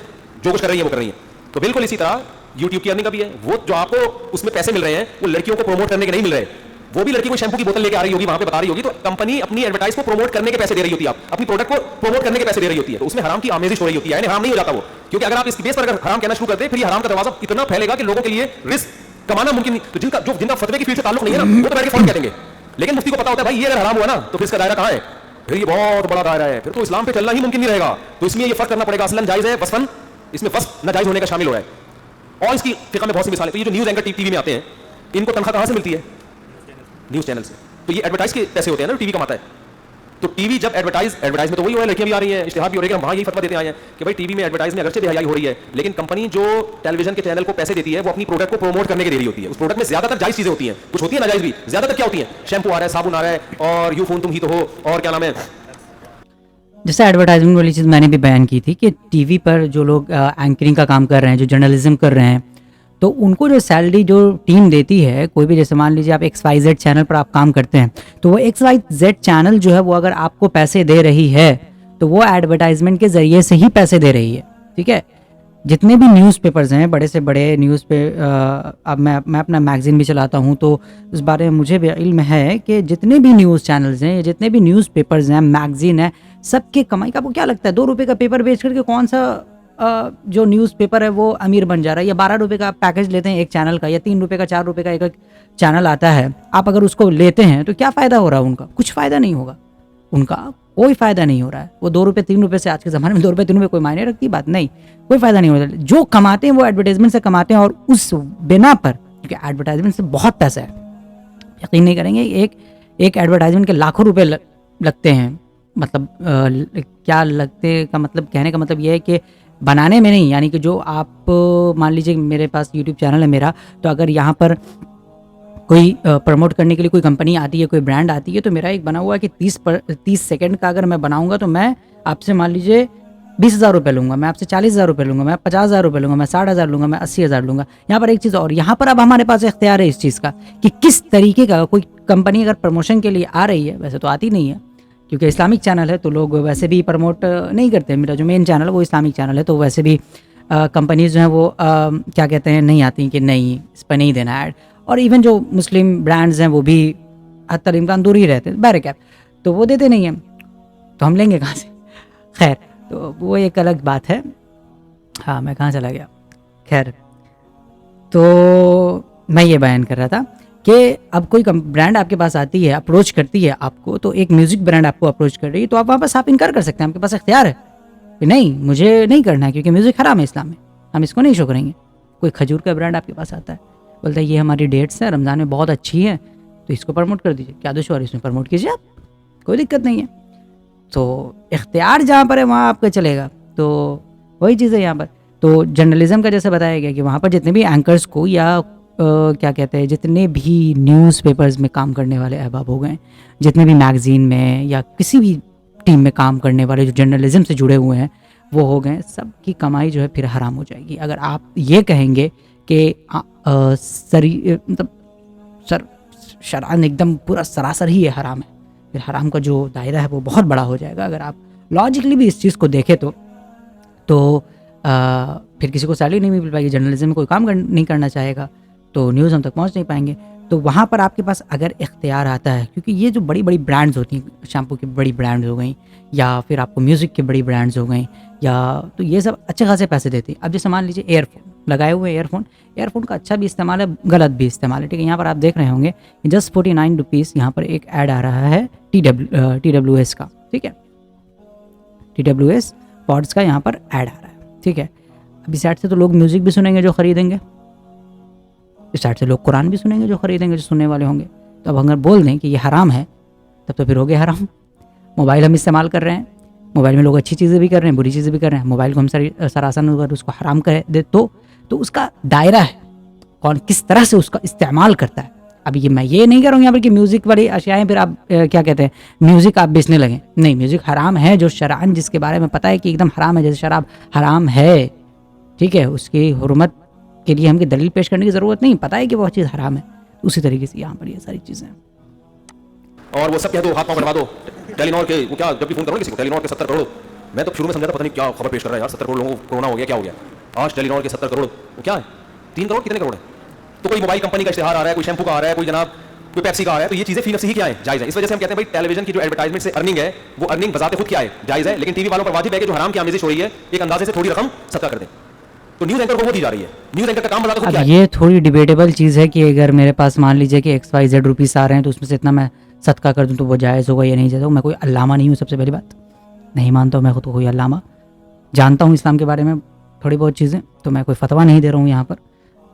जो कुछ कर रही है वो कर रही है। तो बिल्कुल इसी तरह यूट्यूब की अर्निंग का भी है, वो जो आपको उसमें पैसे मिल रहे हैं वो लड़कियों को प्रोमोट करने के नहीं मिल रहे। वो भी लड़की को शैम्पू की बोतल लेके आ रही होगी, वहां पे बता रही होगी, तो कंपनी अपनी एडवर्टाइज को प्रोमोट करने के पैसे दे रही होती है, अपनी प्रोडक्ट को प्रोमोट करने के पैसे दे रही होती है। तो उसमें हराम की आमेजिश हो रही होती है, यानी हराम नहीं हो जाता वो। क्योंकि अगर आप इसकी बेस पर अगर हराम कहना शुरू करते हैं फिर ये हराम का दरवाजा इतना फैलेगा कि लोगों के लिए रिस्क कमाना मुमकिन नहीं। तो जिनका फतवे की फील्ड से ताल्लुक नहीं है ना, वो तो बैठ के फौरन कह देंगे। लेकिन मुफ्ती को पता होता है भाई ये अगर हराम हुआ ना तो फिर इसका दायरा कहां है, फिर ये बहुत बड़ा दायरा है, फिर तो इस्लाम पे चलना ही मुमकिन नहीं रहेगा। तो इसमें ये फर्क करना पड़ेगा, असलन जायज है, वसफन इसमें वस्फ नाजायज होने का शामिल हो रहा है। और इसकी फिक़ह में बहुत सी मिसालें। तो ये जो न्यूज़ एंकर टीवी में आते हैं, इनको तनख्वाह कहां से मिलती है? न्यूज़ चैनल से। तो ये एडवर्टाइज के पैसे होते हैं ना, टीवी कमाता है। तो टीवी जब एडवर्टाइज में तो वही हो रहा है, लड़कियां भी आ रही हैं, इश्तिहार भी हो रही है। हम वहाँ यही फतवा देते आए हैं कि भाई टीवी में एडवर्टाइज में अगरचे बेहयाई हो रही है, लेकिन कंपनी जो टेलीविजन के चैनल को पैसे देती है वो अपनी प्रोडक्ट को प्रोमोट करने के दे रही होती है। उस प्रोडक्ट में ज्यादातर जायज चीजें होती हैं, कुछ होती है नाजायज भी। ज्यादातर क्या होती है? शैम्पू आ रहा है, साबुन आ रहा है, और यू फोन तुम ही तो हो, और क्या नाम है। जैसे एडवर्टाइजमेंट वाली चीज़ मैंने भी बयान की थी कि टीवी पर जो लोग एंकरिंग का काम कर रहे हैं, जो जर्नलिज्म कर रहे हैं, तो उनको जो सैलरी जो टीम देती है, कोई भी, जैसे मान लीजिए आप XYZ चैनल पर आप काम करते हैं, तो वो XYZ चैनल जो है वो अगर आपको पैसे दे रही है तो वो एडवर्टाइजमेंट के ज़रिए से ही पैसे दे रही है, ठीक है। जितने भी न्यूज़पेपर्स हैं, बड़े से बड़े न्यूज़ पे अब मैं अपना मैगज़ीन भी चलाता हूँ तो इस बारे में मुझे भी इल्म है कि जितने भी न्यूज़ चैनल्स हैं, जितने भी न्यूज़पेपर्स हैं, मैगज़ीन है, सबके कमाई का। आपको क्या लगता है 2 रुपये का पेपर बेच करके कौन सा जो न्यूज़पेपर है वो अमीर बन जा रहा है? या 12 रुपये का पैकेज लेते हैं एक चैनल का, या 3 रुपये का, 4 रुपये का एक चैनल आता है, आप अगर उसको लेते हैं तो क्या फ़ायदा हो रहा है उनका? कुछ फ़ायदा नहीं होगा, उनका कोई फ़ायदा नहीं हो रहा है। वो 2 रुपये 3 रुपये से, आज के ज़माने में 2 रुपये 3 रुपये कोई मायने रखती बात नहीं, कोई फ़ायदा नहीं हो रहा। जो कमाते हैं वो एडवर्टाइजमेंट से कमाते हैं, और उस बिना पर, क्योंकि एडवर्टाइजमेंट से बहुत पैसा है, यकीन नहीं करेंगे, एक एडवर्टाइजमेंट के लाखों रुपए लगते हैं। मतलब क्या लगते का मतलब, कहने का मतलब ये है कि बनाने में नहीं, यानी कि जो आप मान लीजिए मेरे पास यूट्यूब चैनल है मेरा, तो अगर यहाँ पर कोई प्रमोट करने के लिए कोई कंपनी आती है, कोई ब्रांड आती है, तो मेरा एक बना हुआ है कि 30 सेकंड का अगर मैं बनाऊंगा तो मैं आपसे मान लीजिए 20,000 रुपये लूँगा, मैं आपसे 40,000 रुपये लूँगा, मैं 50,000 रुपये लूँगा, मैं 60,000 लूँगा, मैं 80,000 लूँगा। यहाँ पर एक चीज़ और, यहाँ पर अब हमारे पास इख्तियार है इस चीज़ का कि किस तरीके का कोई कंपनी अगर प्रमोशन के लिए आ रही है, वैसे तो आती नहीं है क्योंकि इस्लामिक चैनल है तो लोग वैसे भी प्रमोट नहीं करते। मेरा जो मेन चैनल है वो इस्लामिक चैनल है, तो वैसे भी कंपनीज जो हैं वो क्या कहते हैं, नहीं आती कि नहीं इस पर नहीं देना ऐड। और इवन जो मुस्लिम ब्रांड्स हैं वो भी हद तक इम्कान दूर ही रहते हैं, बैर कैप, तो वो देते नहीं हैं, तो हम लेंगे कहाँ से? खैर, तो वो एक अलग बात है। हाँ, मैं कहाँ चला गया? खैर, तो मैं ये बयान कर रहा था कि अब कोई ब्रांड आपके पास आती है, अप्रोच करती है आपको, तो एक म्यूज़िक ब्रांड आपको अप्रोच कर रही है, तो आप वहाँ पर आप इनकार कर सकते हैं, आपके पास इख्तियार है कि नहीं मुझे नहीं करना है क्योंकि म्यूज़िक हराम है इस्लाम में, हम इसको नहीं शो करेंगे। कोई खजूर का ब्रांड आपके पास आता है, बोलता है ये हमारी डेट्स हैं, रमज़ान में बहुत अच्छी है, तो इसको प्रमोट कर दीजिए, क्या दुश्वार, इसमें प्रमोट कीजिए आप, कोई दिक्कत नहीं है। तो इख्तियार जहाँ पर है वहाँ आपका चलेगा। तो वही चीज़ है यहाँ पर। तो जर्नलिज्म का जैसे बताया गया कि वहाँ पर जितने भी एंकर्स को या क्या कहते हैं, जितने भी न्यूज़पेपर्स में काम करने वाले अहबाब हो गए, जितने भी मैगज़ीन में या किसी भी टीम में काम करने वाले जो जर्नलिज्म से जुड़े हुए हैं वो हो गए, सब की कमाई जो है फिर हराम हो जाएगी। अगर आप ये कहेंगे कि मतलब शरान एकदम पूरा सरासर ही है हराम है, फिर हराम का जो दायरा है वो बहुत बड़ा हो जाएगा। अगर आप लॉजिकली भी इस चीज़ को देखें तो फिर किसी को सैलरी नहीं मिल पाएगी, जर्नलिज्म में कोई काम नहीं करना चाहेगा, तो न्यूज़ हम तक पहुंच नहीं पाएंगे। तो वहाँ पर आपके पास अगर इख्तियार आता है, क्योंकि ये जो बड़ी बड़ी ब्रांड्स होती हैं, शैम्पू की बड़ी ब्रांड्स हो गई या फिर आपको म्यूज़िक की बड़ी ब्रांड्स हो गई, या तो ये सब अच्छे खासे पैसे देती हैं। अब जैसे मान लीजिए एयरफोन लगाए हुए, एयरफोन का अच्छा भी इस्तेमाल है, गलत भी इस्तेमाल है, ठीक है। यहाँ पर आप देख रहे होंगे जस्ट 49 रुपीज़ यहाँ पर एक ऐड आ रहा है TWS का, ठीक है, TWS पॉड्स का यहाँ पर ऐड आ रहा है, ठीक है। अब इस ऐड से तो लोग म्यूज़िक भी सुनेंगे जो ख़रीदेंगे, इस साइड से लोग कुरान भी सुनेंगे जो ख़रीदेंगे, जो सुनने वाले होंगे। तो अब अगर बोल दें कि ये हराम है, तब तो फिर हो गया हराम। मोबाइल हम इस्तेमाल कर रहे हैं, मोबाइल में लोग अच्छी चीज़ें भी कर रहे हैं, बुरी चीज़ें भी कर रहे हैं। मोबाइल को हम सरासर अगर उसको हराम कर दे तो उसका दायरा है, कौन किस तरह से उसका इस्तेमाल करता है। अब ये मैं ये नहीं कह रहा हूँ यहाँ पर कि म्यूज़िक वाली अशियाएँ फिर आप क्या कहते हैं म्यूज़िक आप बेचने लगें, नहीं, म्यूज़िक हराम है जो शरअन जिसके बारे में पता है कि एकदम हराम है, जैसे शराब हराम है, ठीक है, उसकी हुर्मत के लिए हमें दलील पेश करने की ज़रूरत नहीं, पता है कि वो चीज़ हराम है। उसी तरीके से यहाँ पर ये सारी चीज़ें और वो सब कह दो, हाथ पाँव बढ़वा दो। टेलीनॉर के वो क्या, जब भी फोन करो किसी को, टेलीनॉर के 70 करोड़, मैं तो शुरू में समझा था पता नहीं क्या खबर पेश कर रहा है यार, 70 करोड़ लोगों को कोरोना हो गया, क्या हो गया। आज टेलीनॉर के 70 करोड़, वो क्या है, 3 करोड़ कितने करोड़ है। तो कोई मोबाइल कंपनी का इश्तेहार आ रहा है, कोई शैम्पू का आ रहा है, कोई जनाब कोई पेप्सी का आ रहा है, तो ये चीज़ें फी नफ्सी ही क्या है, जायज़ है। इस वजह से हम कहते हैं भाई टेलीविजन की जो एडवर्टाइजमेंट से अर्निंग है, वो अर्निंग बजाते खुद क्या है, जायज़ है, लेकिन टीवी वालों पर वाजिब है कि जो हराम की आमेज़िश हो रही है एक अंदाजे से थोड़ी रकम सदका कर दें। तो न्यूज़ एंकर को वो दी जा रही है, न्यूज़ एंकर का काम बताता खुद क्या है। ये थोड़ी डिबेटेबल चीज़ है कि अगर मेरे पास मान लीजिए कि XYZ रुपीज़ आ रहे हैं तो उसमें से इतना मैं सदका कर दूं तो वो जायज़ होगा या नहीं जायज़ होगा। मैं कोई अल्लामा नहीं हूँ, सबसे पहली बात नहीं मानता हूँ मैं खुद को कोई अल्लामा, जानता हूँ इस्लाम के बारे में थोड़ी बहुत चीज़ें, तो मैं कोई फतवा नहीं दे रहा हूँ यहाँ पर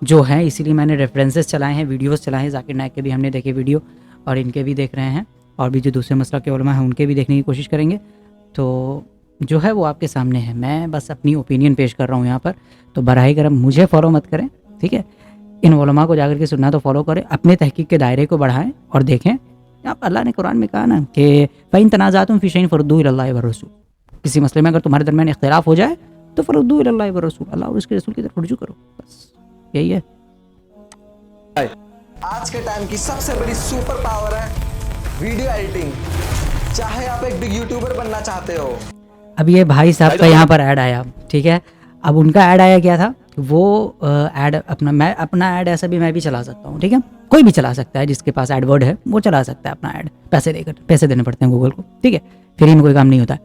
जो है। इसीलिए मैंने रेफरेंसेस चलाए हैं, वीडियोस चलाए हैं, जाकिर नाइक के भी हमने देखे वीडियो और इनके भी देख रहे हैं, और भी जो दूसरे मसलक के उलमा हैं उनके भी देखने की कोशिश करेंगे। तो जो है वो आपके सामने है, मैं बस अपनी ओपिनियन पेश कर रहा हूँ यहाँ पर। तो बराह करम मुझे फॉलो मत करें, ठीक है, इन उलमा को जाकर के सुनना तो फॉलो करें, अपने तहकीक के दायरे को बढ़ाएं और देखें। आप अल्लाह ने कुरान में कहा ना कि फ़इन तनाज़ातुम फ़ी शैइन फ़रुद्दूहु इलल्लाहि व रसूल, किसी मसले में अगर तुम्हारे दरमियान इख्तिलाफ हो जाए तो फ़रुद्दूहु इलल्लाहि व रसूल, अल्लाह और उसके रसूल की तरफ रुजू करो, बस यही है। आज के टाइम की सबसे बड़ी सुपर पावर है वीडियो एडिटिंग। चाहे आप एक बिग यूट्यूबर बनना चाहते हो। अब ये भाई साहब का यहाँ पर ऐड आया, ठीक है, अब उनका ऐड आया क्या था, वो ऐड अपना ऐड ऐसा भी मैं भी चला सकता हूँ, ठीक है, कोई भी चला सकता है जिसके पास एडवर्ड है वो चला सकता है अपना ऐड, पैसे देने पड़ते हैं गूगल को, ठीक है, फ्री में कोई काम नहीं होता।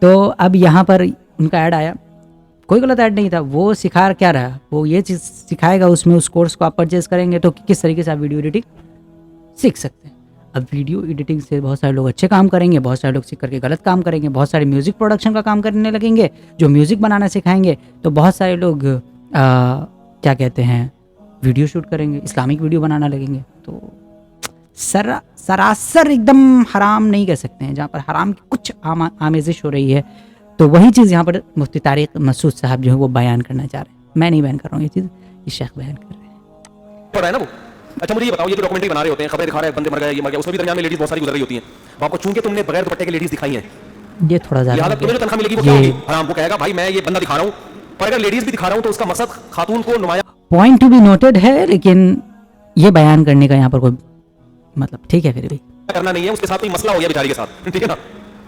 तो अब यहाँ पर उनका ऐड आया, कोई गलत ऐड नहीं था, वो सिखा क्या रहा, वो ये चीज़ सिखाएगा, उसमें उस कोर्स को आप परचेज करेंगे तो किस तरीके से आप वीडियो एडिटिंग सीख सकते हैं। अब वीडियो एडिटिंग से बहुत सारे लोग अच्छे काम करेंगे, बहुत सारे लोग सीख करके गलत काम करेंगे, बहुत सारे म्यूज़िक प्रोडक्शन का काम करने लगेंगे, जो म्यूज़िक बनाना सिखाएंगे, तो बहुत सारे लोग क्या कहते हैं वीडियो शूट करेंगे, इस्लामिक वीडियो बनाना लगेंगे। तो सरासर एकदम हराम नहीं कह सकते हैं, जहाँ पर हराम की कुछ आमेजिश हो रही है, तो वही चीज़ यहाँ पर मुफ्ती तारिक मसूद साहब जो है वो बयान करना चाह रहे हैं। मैं नहीं बयान कर रहा हूँ, ये चीज़ ये शेख बयान कर रहे हैं। पढ़ा है ना वो। अच्छा मुझे ये बताओ, ये जो डॉक्यूमेंट्री बना रहे होते हैं, खबरें दिखा रहे हैं, बंदे मर गए, ये मर गया, उसमें भी दरमियान में लेडीज बहुत सारी गुजर रही होती हैं, वो आपको चूंकि तुमने बगैर दुपट्टे के लेडीज दिखाई हैं, ये थोड़ा ज़्यादा हालत तुम्हें जो तनख्वाह मिलेगी वो क्या होगी, हराम। वो कहेगा भाई मैं ये बंदा दिखा रहा हूँ, पर अगर लेडीज भी दिखा रहा हूँ तो उसका मकसद खातून को नुमाया। पॉइंट टू बी नोटेड है, लेकिन ये बयान करने का यहाँ पर कोई मतलब ठीक है फिर भी करना नहीं है, उसके साथ कोई मसला हो गया बेचारी के साथ, ठीक है ना।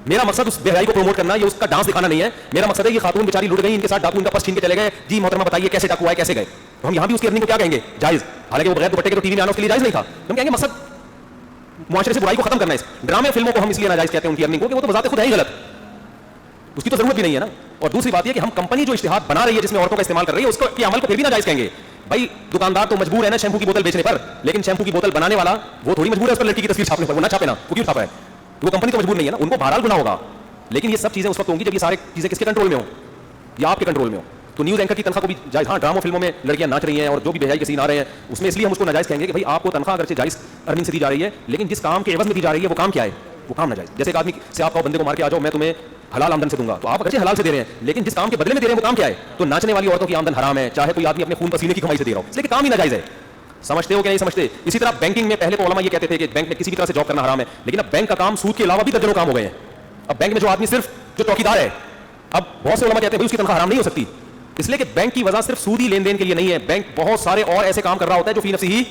मेरा मकसद उस बेहयाई को प्रमोट करना, ये उसका डांस दिखाना नहीं है। मेरा मकसद है ये खातून बेचारी लुट गई, इनके साथ डाकू इनका पर्स छीन के चले गए, जी मोहतरमा बताइए कैसे डाकू आए, कैसे गए। तो हम यहाँ भी उसकी अर्निंग को क्या कहेंगे, जायज। हालांकि वो बगैर दुपट्टे के तो टीवी में आना उसके लिए जायज नहीं था, हम कहेंगे मकसद मुआशरे से बुराई को खत्म करना है। ड्रामे फिल्मों को हम इसलिए नाजायज कहते हैं उनकी अर्निंग को कि वो तो बजाते खुद है ही गलत, उसकी तो जरूरत भी नहीं है ना। और दूसरी बात यह कि हम कंपनी जो इश्तिहार बना रही है जिसमें औरतों का इस्तेमाल कर रही है उसको के अमल को फिर भी नाजायज कहेंगे। भाई दुकानदार तो मजबूर है ना शैम्पू की बोतल बेचने पर, लेकिन शैम्पू की बोतल बनाने वाला वो थोड़ी मजबूर है उस पर लड़की की तस्वीर छापने पर, वो ना छापे ना, वो क्यों छापा है, वो कंपनी तो मजबूर नहीं है ना, उनको बहरहाल गुनाह होगा। लेकिन ये सब चीजें उस वक्त होंगी जब ये सारे चीजें किसके कंट्रोल में हो, या आपके कंट्रोल में हो। तो न्यूज़ एंकर की तनख्वाह को भी जायज, हाँ ड्रामा फिल्मों में लड़कियां नाच रही हैं और जो भी बेहयाई के सीन आ रहे हैं उसमें इसलिए हम उसको नाजायज कहेंगे कि भाई आपको तनख्वाह अगर से जायज अर्निंग से दी जा रही है, लेकिन जिस काम के एवज में दी जा रही है वो काम क्या है, वो काम नाजायज। जैसे एक आदमी से आप बंदे को मार के आ जाओ मैं तुम्हें हलाल आमदन से दूंगा, तो आप अगर हलाल से दे रहे हैं, लेकिन जिस काम के बदले में दे रहे हैं वो काम क्या है, तो नाचने वाली औरतों की आमदन हराम है, चाहे कोई आदमी अपने खून पसीने की कमाई से दे रहा हो, इसलिए काम ही नाजायज है। समझते हो कि नहीं समझते। इसी तरह बैंकिंग में पहले तो उलमा ये कहते थे कि बैंक में किसी भी तरह से जॉब करना हराम है, लेकिन अब बैंक का काम सूद के अलावा भी दर्जनों काम हो गए हैं। अब बैंक में जो आदमी सिर्फ जो चौकीदार है, अब बहुत से उलमा कहते हैं भाई उसकी तनख्वाह हराम नहीं हो सकती, इसलिए कि बैंक की वजह सिर्फ सूदी लेन देन के लिए नहीं है, बैंक बहुत सारे और ऐसे काम कर रहा होता है जो फी नफ्सी ही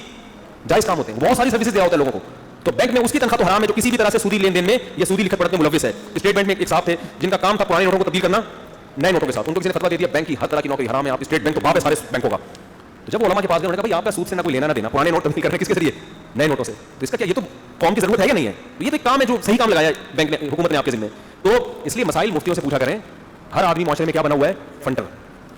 जायज काम होते हैं, बहुत सारी सर्विसेज दे रहा होता है लोगों को। तो बैंक में उसकी तनख्वाह तो हराम है जो किसी भी तरह से सूदी लेन देन में या सूदी लिखत पढ़त में मुलविस है। स्टेट बैंक में एक साहब थे जिनका काम था पुराने नोटों को तब्दील करना नए नोटों के साथ, उनको किसी ने फतवा दे दिया बैंक की हर तरह की नौकरी हराम है, आप स्टेट बैंक तो बाप है सारे बैंकों का। तो जब उलमा के पास गए उन्होंने कहा भाई आपका सूद से ना कोई लेना ना देना, पुराने नोट तब्दील करने किसके जरिए, नए नोटों से, तो इसका क्या ये तो कौम की जरूरत है या नहीं है? तो ये तो एक काम है जो सही काम लगाया है बैंक ने, हुकूमत ने आपके जिम्मे। तो इसलिए मसाइल मुफ्तियों से पूछा करें। हर आदमी माशरे में क्या बना हुआ है, फंटर,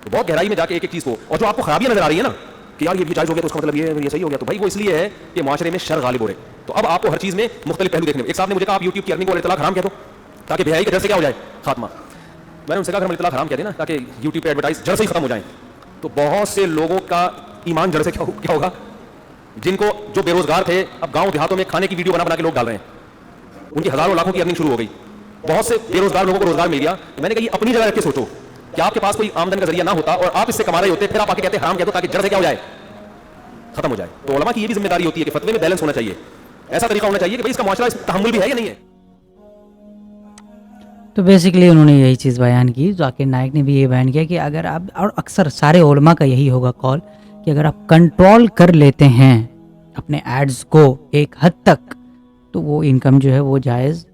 तो बहुत गहराई में जाके एक एक चीज को, और जो आपको खराबियां नजर आ रही है ना कि यार ये जायज हो गया तो उसका मतलब ये सही हो गया, तो भाई वो इसलिए है कि माशरे में शर गालिब हो रहे। तो अब आपको हर चीज में मुख्तलिफ पहलू देखने। एक साहब ने मुझे कहा आप यूट्यूब की अर्निंग को इतलाक हराम कह दो ताकि बेहयाई के डर से क्या हो जाए, खात्मा। मैंने उनसे कहा हम इतलाक हराम कह देना ताकि यूट्यूब पे एडवर्टाइज जड़ से ही खत्म हो जाए। तो बहुत से लोगों का ईमान जड़ से क्या होगा, जिनको जो बेरोजगार थे अब गांव देहातों में खाने की वीडियो बना बना के लोग डाल रहे हैं, उनकी हजारों लाखों की अर्निंग शुरू हो गई, बहुत से बेरोजगार लोगों को रोजगार मिल गया। मैंने कहा ये अपनी जगह रख के सोचो कि आपके पास कोई आमदन का जरिया ना होता और आप इससे कमा रहे होते, फिर आप आके कहते हराम कह दो ताकि जड़ से क्या हो जाए, खत्म हो जाए। तो उलमा की ये भी जिम्मेदारी होती है कि फतवे में बैलेंस होना चाहिए, ऐसा तरीका होना चाहिए कि भाई इसका माशरा इस तहम्मुल भी है या नहीं है। तो बेसिकली उन्होंने यही चीज़ बयान की, जाकिर नाइक ने भी ये बयान किया कि अगर आप, और अक्सर सारे उलमा का यही होगा कॉल, कि अगर आप कंट्रोल कर लेते हैं अपने एड्स को एक हद तक तो वो इनकम जो है वो जायज़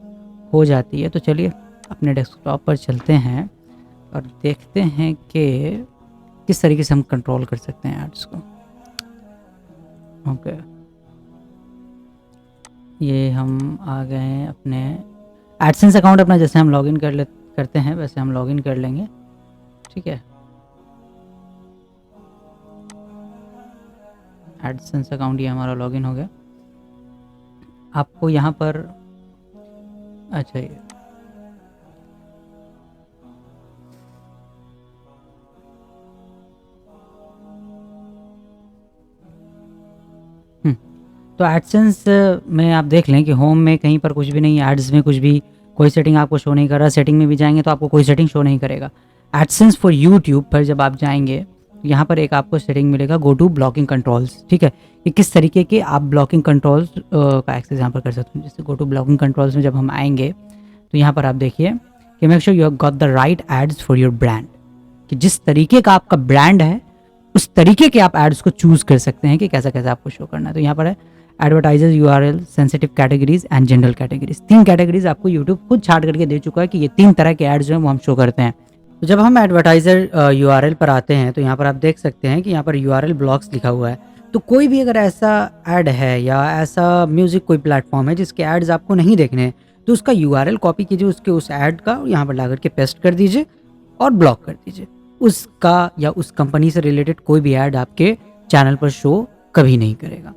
हो जाती है। तो चलिए अपने डेस्कटॉप पर चलते हैं और देखते हैं कि किस तरीके से हम कंट्रोल कर सकते हैं एड्स को। ओके, ये हम आ गए हैं अपने एडसेंस अकाउंट अपना, जैसे हम लॉगिन करते हैं वैसे हम लॉगिन कर लेंगे, ठीक है। एडसेंस अकाउंट ये हमारा लॉगिन हो गया। आपको यहाँ पर अच्छा ये तो एडसेंस में आप देख लें कि होम में कहीं पर कुछ भी नहीं है, एड्स में कुछ भी कोई सेटिंग आपको शो नहीं कर रहा। सेटिंग में भी जाएंगे तो आपको कोई सेटिंग शो नहीं करेगा। एडसेंस फॉर यूट्यूब पर जब आप जाएंगे तो यहाँ पर एक आपको सेटिंग मिलेगा, गो टू ब्लॉकिंग कंट्रोल्स, ठीक है। कि किस तरीके के आप ब्लॉकिंग कंट्रोल्स का एक्सेस यहाँ पर कर सकते हैं। जैसे गो टू ब्लॉकिंग कंट्रोल्स में जब हम आएंगे तो यहाँ पर आप देखिए कि make sure you have got the right ads for your brand, कि जिस तरीके का आपका ब्रांड है उस तरीके के आप एड्स को चूज़ कर सकते हैं कि कैसा कैसा आपको शो करना है। तो यहाँ पर है advertisers, URL, sensitive categories and general categories. 3 categories आपको यूट्यूब खुद छाट करके दे चुका है कि ये 3 तरह के एड्स जो हैं वो हम शो करते हैं। तो जब हम एडवर्टाइजर यूआरएल पर आते हैं तो यहाँ पर आप देख सकते हैं कि यहाँ पर यूआरएल ब्लॉक्स लिखा हुआ है। तो कोई भी अगर ऐसा ऐड है या ऐसा म्यूजिक कोई प्लेटफॉर्म है जिसके एड्स आपको नहीं देखने हैं तो उसका यूआरएल कॉपी कीजिए, उसके उस ऐड का यहाँ पर ला करके पेस्ट कर दीजिए और ब्लॉक कर दीजिए। उसका या उस कंपनी से रिलेटेड कोई भी ऐड आपके चैनल पर शो कभी नहीं करेगा।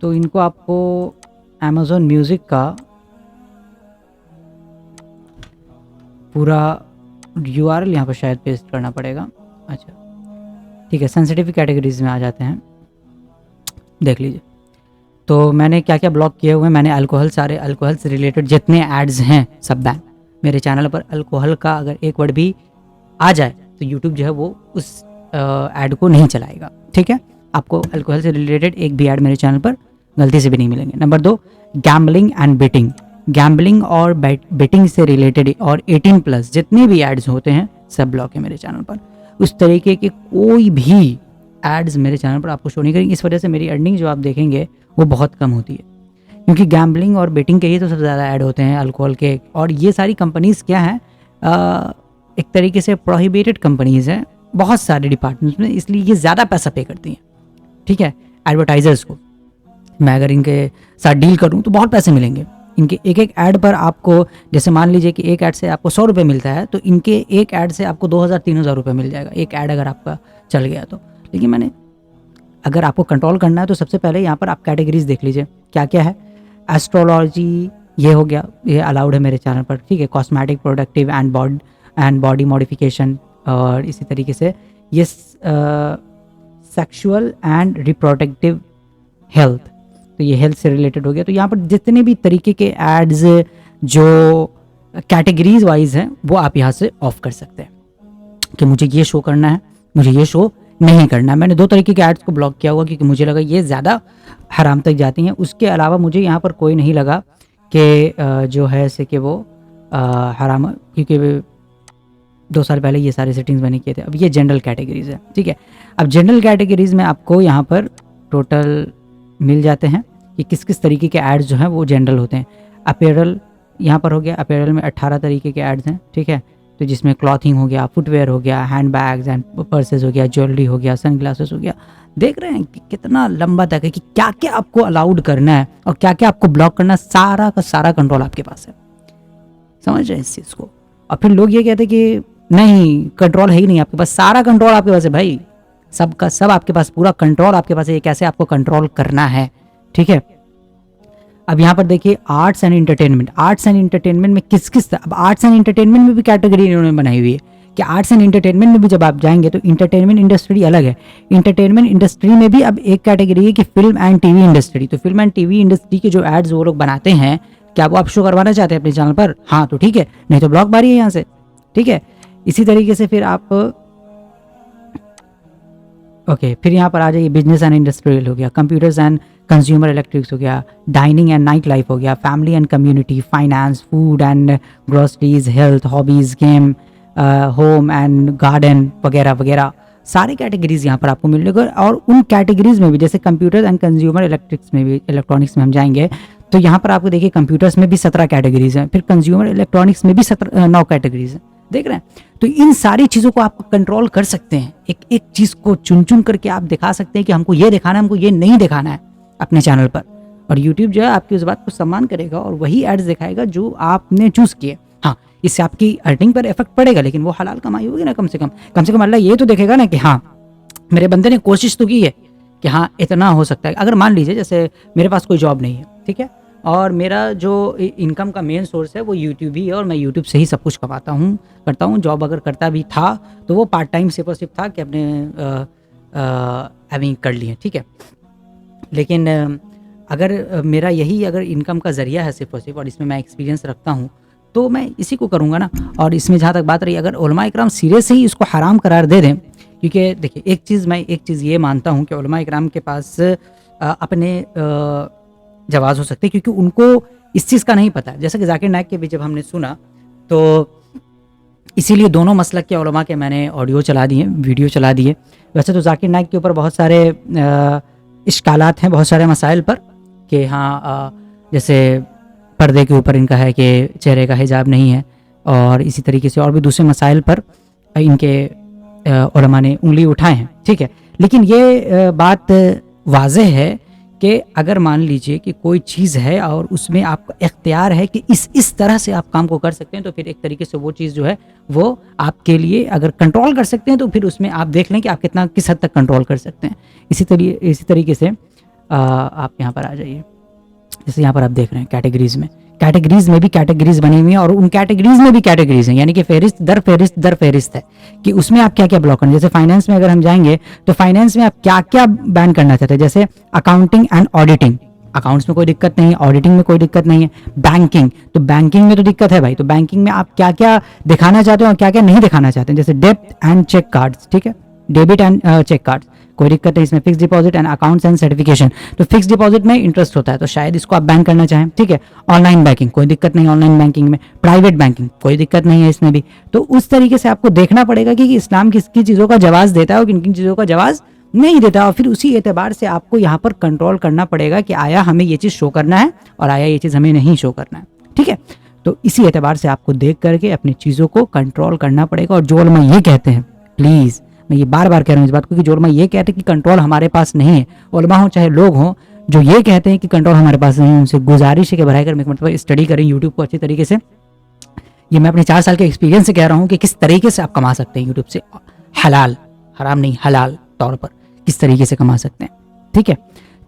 तो इनको आपको अमेज़न म्यूज़िक का पूरा यूआरएल यहाँ पर शायद पेस्ट करना पड़ेगा। अच्छा ठीक है, सेंसिटिव कैटेगरीज में आ जाते हैं, देख लीजिए। तो मैंने क्या क्या ब्लॉक किए हुए हैं, मैंने अल्कोहल, सारे अल्कोहल से रिलेटेड जितने एड्स हैं सब बैन। मेरे चैनल पर अल्कोहल का अगर एक वर्ड भी आ जाए तो यूट्यूब जो है वो उस ऐड को नहीं चलाएगा, ठीक है। आपको अल्कोहल से रिलेटेड एक भी ऐड मेरे चैनल पर गलती से भी नहीं मिलेंगे। Number 2, gambling and betting. Gambling और बेटिंग से रिलेटेड और 18+ जितने भी एड्स होते हैं सब ब्लॉक है मेरे चैनल पर। उस तरीके के कोई भी एड्स मेरे चैनल पर आपको शो नहीं करेंगे। इस वजह से मेरी अर्निंग जो आप देखेंगे वो बहुत कम होती है, क्योंकि गैम्बलिंग और बेटिंग के ही तो सबसे ज़्यादा ऐड होते हैं, अल्कोहल के। और ये सारी कंपनीज़ क्या हैं, एक तरीके से प्रोहिबिटेड कंपनीज़ हैं बहुत सारे डिपार्टमेंट्स में, इसलिए ये ज़्यादा पैसा पे करती हैं, ठीक है, एडवर्टाइजर्स को। मैं अगर इनके साथ डील करूं तो बहुत पैसे मिलेंगे। इनके एक एक ऐड पर आपको, जैसे मान लीजिए कि एक ऐड से आपको 100 रुपये मिलता है तो इनके एक ऐड से आपको 2000-3000 रुपये मिल जाएगा, एक ऐड अगर आपका चल गया तो। लेकिन मैंने अगर आपको कंट्रोल करना है तो सबसे पहले यहाँ पर आप कैटेगरीज देख लीजिए क्या क्या है। एस्ट्रोलॉजी ये हो गया, ये अलाउड है मेरे चैनल पर, ठीक है। Cosmetic, productive and body modification, और इसी तरीके से ये सेक्सुअल एंड रिप्रोडक्टिव हेल्थ, तो ये हेल्थ से रिलेटेड हो गया। तो यहाँ पर जितने भी तरीके के एड्स जो कैटेगरीज वाइज हैं वो आप यहाँ से ऑफ कर सकते हैं कि मुझे ये शो करना है, मुझे ये शो नहीं करना है। मैंने 2 तरीके के एड्स को ब्लॉक किया हुआ क्योंकि मुझे लगा ये ज़्यादा हराम तक जाती हैं। उसके अलावा मुझे यहाँ पर कोई नहीं लगा कि जो है से कि वो हराम, क्योंकि 2 साल पहले ये सारे सेटिंग्स मैंने किए थे। अब ये जनरल कैटेगरीज है, ठीक है। अब जनरल कैटेगरीज में आपको यहाँ पर टोटल मिल जाते हैं कि किस किस तरीके के एड्स जो हैं वो जनरल होते हैं। अपैरल यहाँ पर हो गया, अपैरल में 18 तरीके के एड्स हैं, ठीक है। तो जिसमें क्लॉथिंग हो गया, फुटवेयर हो गया, हैंड बैग्स एंड पर्सेस हो गया, ज्वेलरी हो गया, सन ग्लासेस हो गया। देख रहे हैं कि कितना लंबा तक है कि क्या क्या आपको अलाउड करना है और क्या क्या आपको ब्लॉक करना है। सारा का सारा कंट्रोल आपके पास है, समझ रहे हैं इस चीज़ को। और फिर लोग ये कहते हैं कि नहीं कंट्रोल है ही नहीं आपके पास, सारा कंट्रोल आपके पास है भाई, सबका सब आपके पास, पूरा कंट्रोल आपके पास है। ये कैसे आपको कंट्रोल करना है, ठीक है। अब यहाँ पर देखिए arts and entertainment. Arts and entertainment में किस किस, अब आर्ट्स एंड एंटरटेनमेंट में भी कैटेगरी इन्होंने बनाई हुई है कि आर्ट्स एंड एंटरटेनमेंट में भी जब आप जाएंगे तो इंटरटेनमेंट इंडस्ट्री अलग है। इंटरटेनमेंट इंडस्ट्री में भी अब एक कैटेगरी है कि फिल्म एंड टीवी इंडस्ट्री। तो फिल्म एंड टीवी इंडस्ट्री के जो एड्स वो लोग बनाते हैं, क्या वो आप शो करवाना चाहते हैं अपने चैनल पर? हाँ तो ठीक है, नहीं तो ब्लॉक मारिए यहाँ से, ठीक है। इसी तरीके से फिर आप ओके फिर यहाँ पर आ जाइए, बिजनेस एंड इंडस्ट्रियल हो गया, कंप्यूटर्स एंड कंज्यूमर इलेक्ट्रिक्स हो गया, डाइनिंग एंड नाइट लाइफ हो गया, family and community, finance, food and groceries, health, hobbies, game, home and garden वगैरह वगैरह। सारे कैटेगरीज यहाँ पर आपको मिलेगा। और उन कैटेगरीज में भी जैसे कंप्यूटर एंड कंज्यूमर इलेक्ट्रिक्स में भी, इलेक्ट्रॉनिक्स में हम जाएंगे तो यहाँ पर आपको देखिए कंप्यूटर्स में भी 17 कैटेगरीज हैं, फिर कंज्यूमर इलेक्ट्रॉनिक्स में भी 9 कैटेगरीज हैं, देख रहे हैं। तो इन सारी चीज़ों को आप कंट्रोल कर सकते हैं, एक एक चीज़ को चुन चुन करके आप दिखा सकते हैं कि हमको ये दिखाना है, हमको ये नहीं दिखाना है अपने चैनल पर। और यूट्यूब जो है आपकी उस बात को सम्मान करेगा और वही एड्स दिखाएगा जो आपने चूज़ किए। हाँ, इससे आपकी अर्निंग पर इफेक्ट पड़ेगा, लेकिन वो हलाल कमाई होगी ना, कम से कम अल्लाह ये तो देखेगा ना कि हाँ मेरे बंदे ने कोशिश तो की है कि हाँ इतना हो सकता है। अगर मान लीजिए जैसे मेरे पास कोई जॉब नहीं है, ठीक है, और मेरा जो इनकम का मेन सोर्स है वो यूट्यूब ही है और मैं यूट्यूब से ही सब कुछ कमाता हूँ, करता हूँ। जॉब अगर करता भी था तो वो पार्ट टाइम सिर्फ था कि अपने कर लिए, ठीक है। लेकिन अगर मेरा यही अगर इनकम का ज़रिया है सिर्फ और सिर्फ, और इसमें मैं एक्सपीरियंस रखता हूँ, तो मैं इसी को करूँगा ना। और इसमें जहाँ तक बात रही, अगर उलमा इकराम सिरे से ही इसको हराम करार दे दें, क्योंकि देखिए एक चीज़ ये मानता हूँ कि उलमा इकराम के पास अपने जवाज़ हो सकते हैं, क्योंकि उनको इस चीज़ का नहीं पता। जैसे कि जाकिर नाइक के भी जब हमने सुना तो इसीलिए दोनों मसलक के उलमा के मैंने ऑडियो चला दिए, वीडियो चला दिए। वैसे तो जाकिर नाइक के ऊपर बहुत सारे इश्कालात हैं, बहुत सारे मसाइल पर कि हाँ जैसे पर्दे के ऊपर इनका है कि चेहरे का हिजाब नहीं है, और इसी तरीके से और भी दूसरे मसाइल पर इनके उलमा ने उंगली उठाए हैं, ठीक है। लेकिन ये बात वाज़ेह है कि अगर मान लीजिए कि कोई चीज़ है और उसमें आपका इख्तियार है कि इस तरह से आप काम को कर सकते हैं, तो फिर एक तरीके से वो चीज़ जो है वो आपके लिए अगर कंट्रोल कर सकते हैं तो फिर उसमें आप देख लें कि आप किस हद तक कंट्रोल कर सकते हैं। इसी तरीके से आप यहाँ पर आ जाइए। जैसे यहाँ पर आप देख रहे हैं कैटेगरीज़ में भी कैटेगरीज बनी हुई हैं, और उन कैटेगरीज में भी कैटेगरीज हैं, यानी कि फहरिस्त दर फहरिस्त है कि उसमें आप क्या क्या ब्लॉक करना है। जैसे फाइनेंस में अगर हम जाएंगे तो फाइनेंस में आप क्या क्या बैन करना चाहते हैं, जैसे अकाउंटिंग एंड ऑडिटिंग, अकाउंट्स में कोई दिक्कत नहीं है, ऑडिटिंग में कोई दिक्कत नहीं है। बैंकिंग, तो बैंकिंग में तो दिक्कत है भाई, तो बैंकिंग में आप क्या क्या दिखाना चाहते हो और क्या क्या नहीं दिखाना चाहते हैं। जैसे डेबिट एंड चेक कार्ड्स, ठीक है, डेबिट एंड चेक कार्ड्स कोई दिक्कत नहीं इसमें। Fix deposit and accounts and certification, तो फिक्स डिपॉजिट में इंटरेस्ट होता है तो शायद इसको आप बैन करना चाहें, ठीक है। ऑनलाइन बैंकिंग कोई दिक्कत नहीं, ऑनलाइन बैंकिंग में। प्राइवेट बैंकिंग कोई दिक्कत नहीं है इसमें भी। तो उस तरीके से आपको देखना पड़ेगा कि इस्लाम किसकी चीज़ों का जवाज़ देता है और किन किन चीज़ों का जवाज़ नहीं देता, और फिर उसी एतबार से आपको यहाँ पर कंट्रोल करना पड़ेगा कि आया हमें ये चीज़ शो करना है और आया ये चीज़ हमें नहीं शो करना है, ठीक है। तो इसी एतबार से आपको देख करके अपनी चीज़ों को कंट्रोल करना पड़ेगा। और जो उलमा ये कहते हैं, प्लीज़ मैं ये बार बार कह रहा हूँ इस बात को, कि जो उलमा ये कहते हैं कि कंट्रोल हमारे पास नहीं है, उलमा हो चाहे लोग हों, जो ये कहते हैं कि कंट्रोल हमारे पास नहीं है, उनसे गुजारिश है कि भराई कर एक मतलब स्टडी करें यूट्यूब को अच्छी तरीके से। ये मैं अपने 4 साल के एक्सपीरियंस से कह रहा हूँ कि किस तरीके से आप कमा सकते हैं यूट्यूब से हलाल, हराम नहीं, हलाल तौर पर किस तरीके से कमा सकते हैं, ठीक है।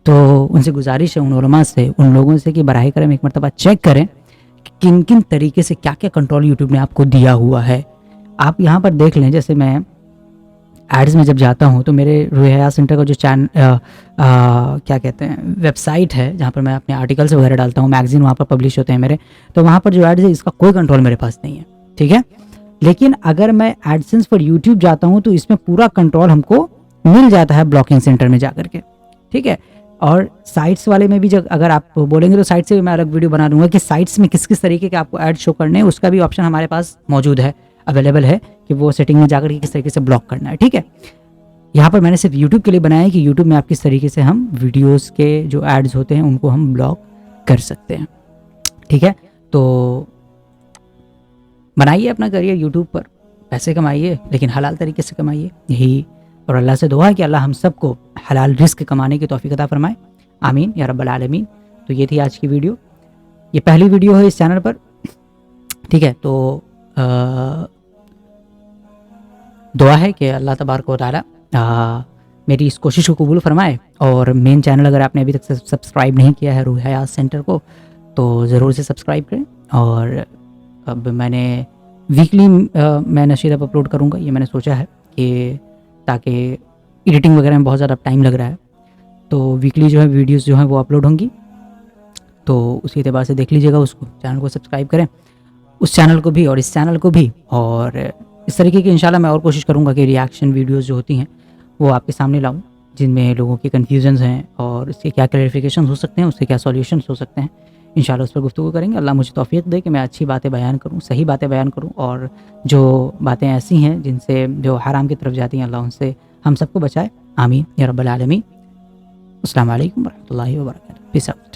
तो उनसे गुजारिश है, उन उलमा से, उन लोगों से कि बराई करें एक मरतबा चेक करें कि किन किन तरीके से क्या क्या कंट्रोल यूट्यूब ने आपको दिया हुआ है। आप यहाँ पर देख लें, जैसे मैं एड्स में जब जाता हूँ तो मेरे रूह हयात सेंटर का जो क्या कहते हैं वेबसाइट है, जहाँ पर मैं अपने आर्टिकल्स वगैरह डालता हूँ, मैगजीन वहाँ पर पब्लिश होते हैं मेरे, तो वहाँ पर जो एड्स है इसका कोई कंट्रोल मेरे पास नहीं है, ठीक है। लेकिन अगर मैं एडसेंस पर यूट्यूब जाता हूँ तो इसमें पूरा कंट्रोल हमको मिल जाता है ब्लॉकिंग सेंटर में जा करके, ठीक है। और साइट्स वाले में भी जब अगर आप बोलेंगे तो साइट से भी मैं अलग वीडियो बना दूंगा कि साइट्स में किस किस तरीके के आपको ऐड शो करने हैं, उसका भी ऑप्शन हमारे पास मौजूद है। अवेलेबल है कि वो सेटिंग में जाकर के किस तरीके से ब्लॉक करना है, ठीक है। यहाँ पर मैंने सिर्फ यूट्यूब के लिए बनाया है कि यूट्यूब में आप किस तरीके से हम वीडियोस के जो एड्स होते हैं उनको हम ब्लॉक कर सकते हैं, ठीक है। तो बनाइए अपना करियर यूट्यूब पर, पैसे कमाइए लेकिन हलाल तरीके से कमाइए, यही। और अल्लाह से दुआ है कि अल्लाह हम सबको हलाल रिस्क कमाने की तौफीक अता फरमाए, आमीन या रब्बल आलमीन। तो ये थी आज की वीडियो, ये पहली वीडियो है इस चैनल पर, ठीक है। तो दुआ है कि अल्लाह तबारक व तआला मेरी इस कोशिश को कबूल फरमाए। और मेन चैनल अगर आपने अभी तक सब्सक्राइब नहीं किया है रूह हयात सेंटर को, तो ज़रूर से सब्सक्राइब करें। और अब मैंने वीकली मैं नशीद अब अपलोड करूँगा, ये मैंने सोचा है कि ताकि एडिटिंग वगैरह में बहुत ज़्यादा टाइम लग रहा है, तो वीकली जो है वीडियोस जो हैं वो अपलोड होंगी। तो उसी एतबार से देख लीजिएगा उसको, चैनल को सब्सक्राइब करें, उस चैनल को भी और इस चैनल को भी। और इस तरीके की इंशाल्लाह मैं और कोशिश करूँगा कि रिएक्शन वीडियोज़ जो होती हैं वो आपके सामने लाऊं, जिनमें लोगों के कन्फ्यूजन्स हैं और इसके क्या क्लैरिफिकेशन हो सकते हैं, उसके क्या सॉल्यूशंस हो सकते हैं, इंशाल्लाह उस पर गुफ्तगू करेंगे। अल्लाह मुझे तौफीक दे कि मैं अच्छी बातें बयान करूं, सही बातें बयान करूं, और जो बातें ऐसी हैं जिनसे जो हराम की तरफ जाती हैं अल्लाह उनसे हम सबको बचाए, आमीन या रब्बल आलमीन। अस्सलाम वालेकुम व रहमतुल्लाहि व बरकातहू। Peace out.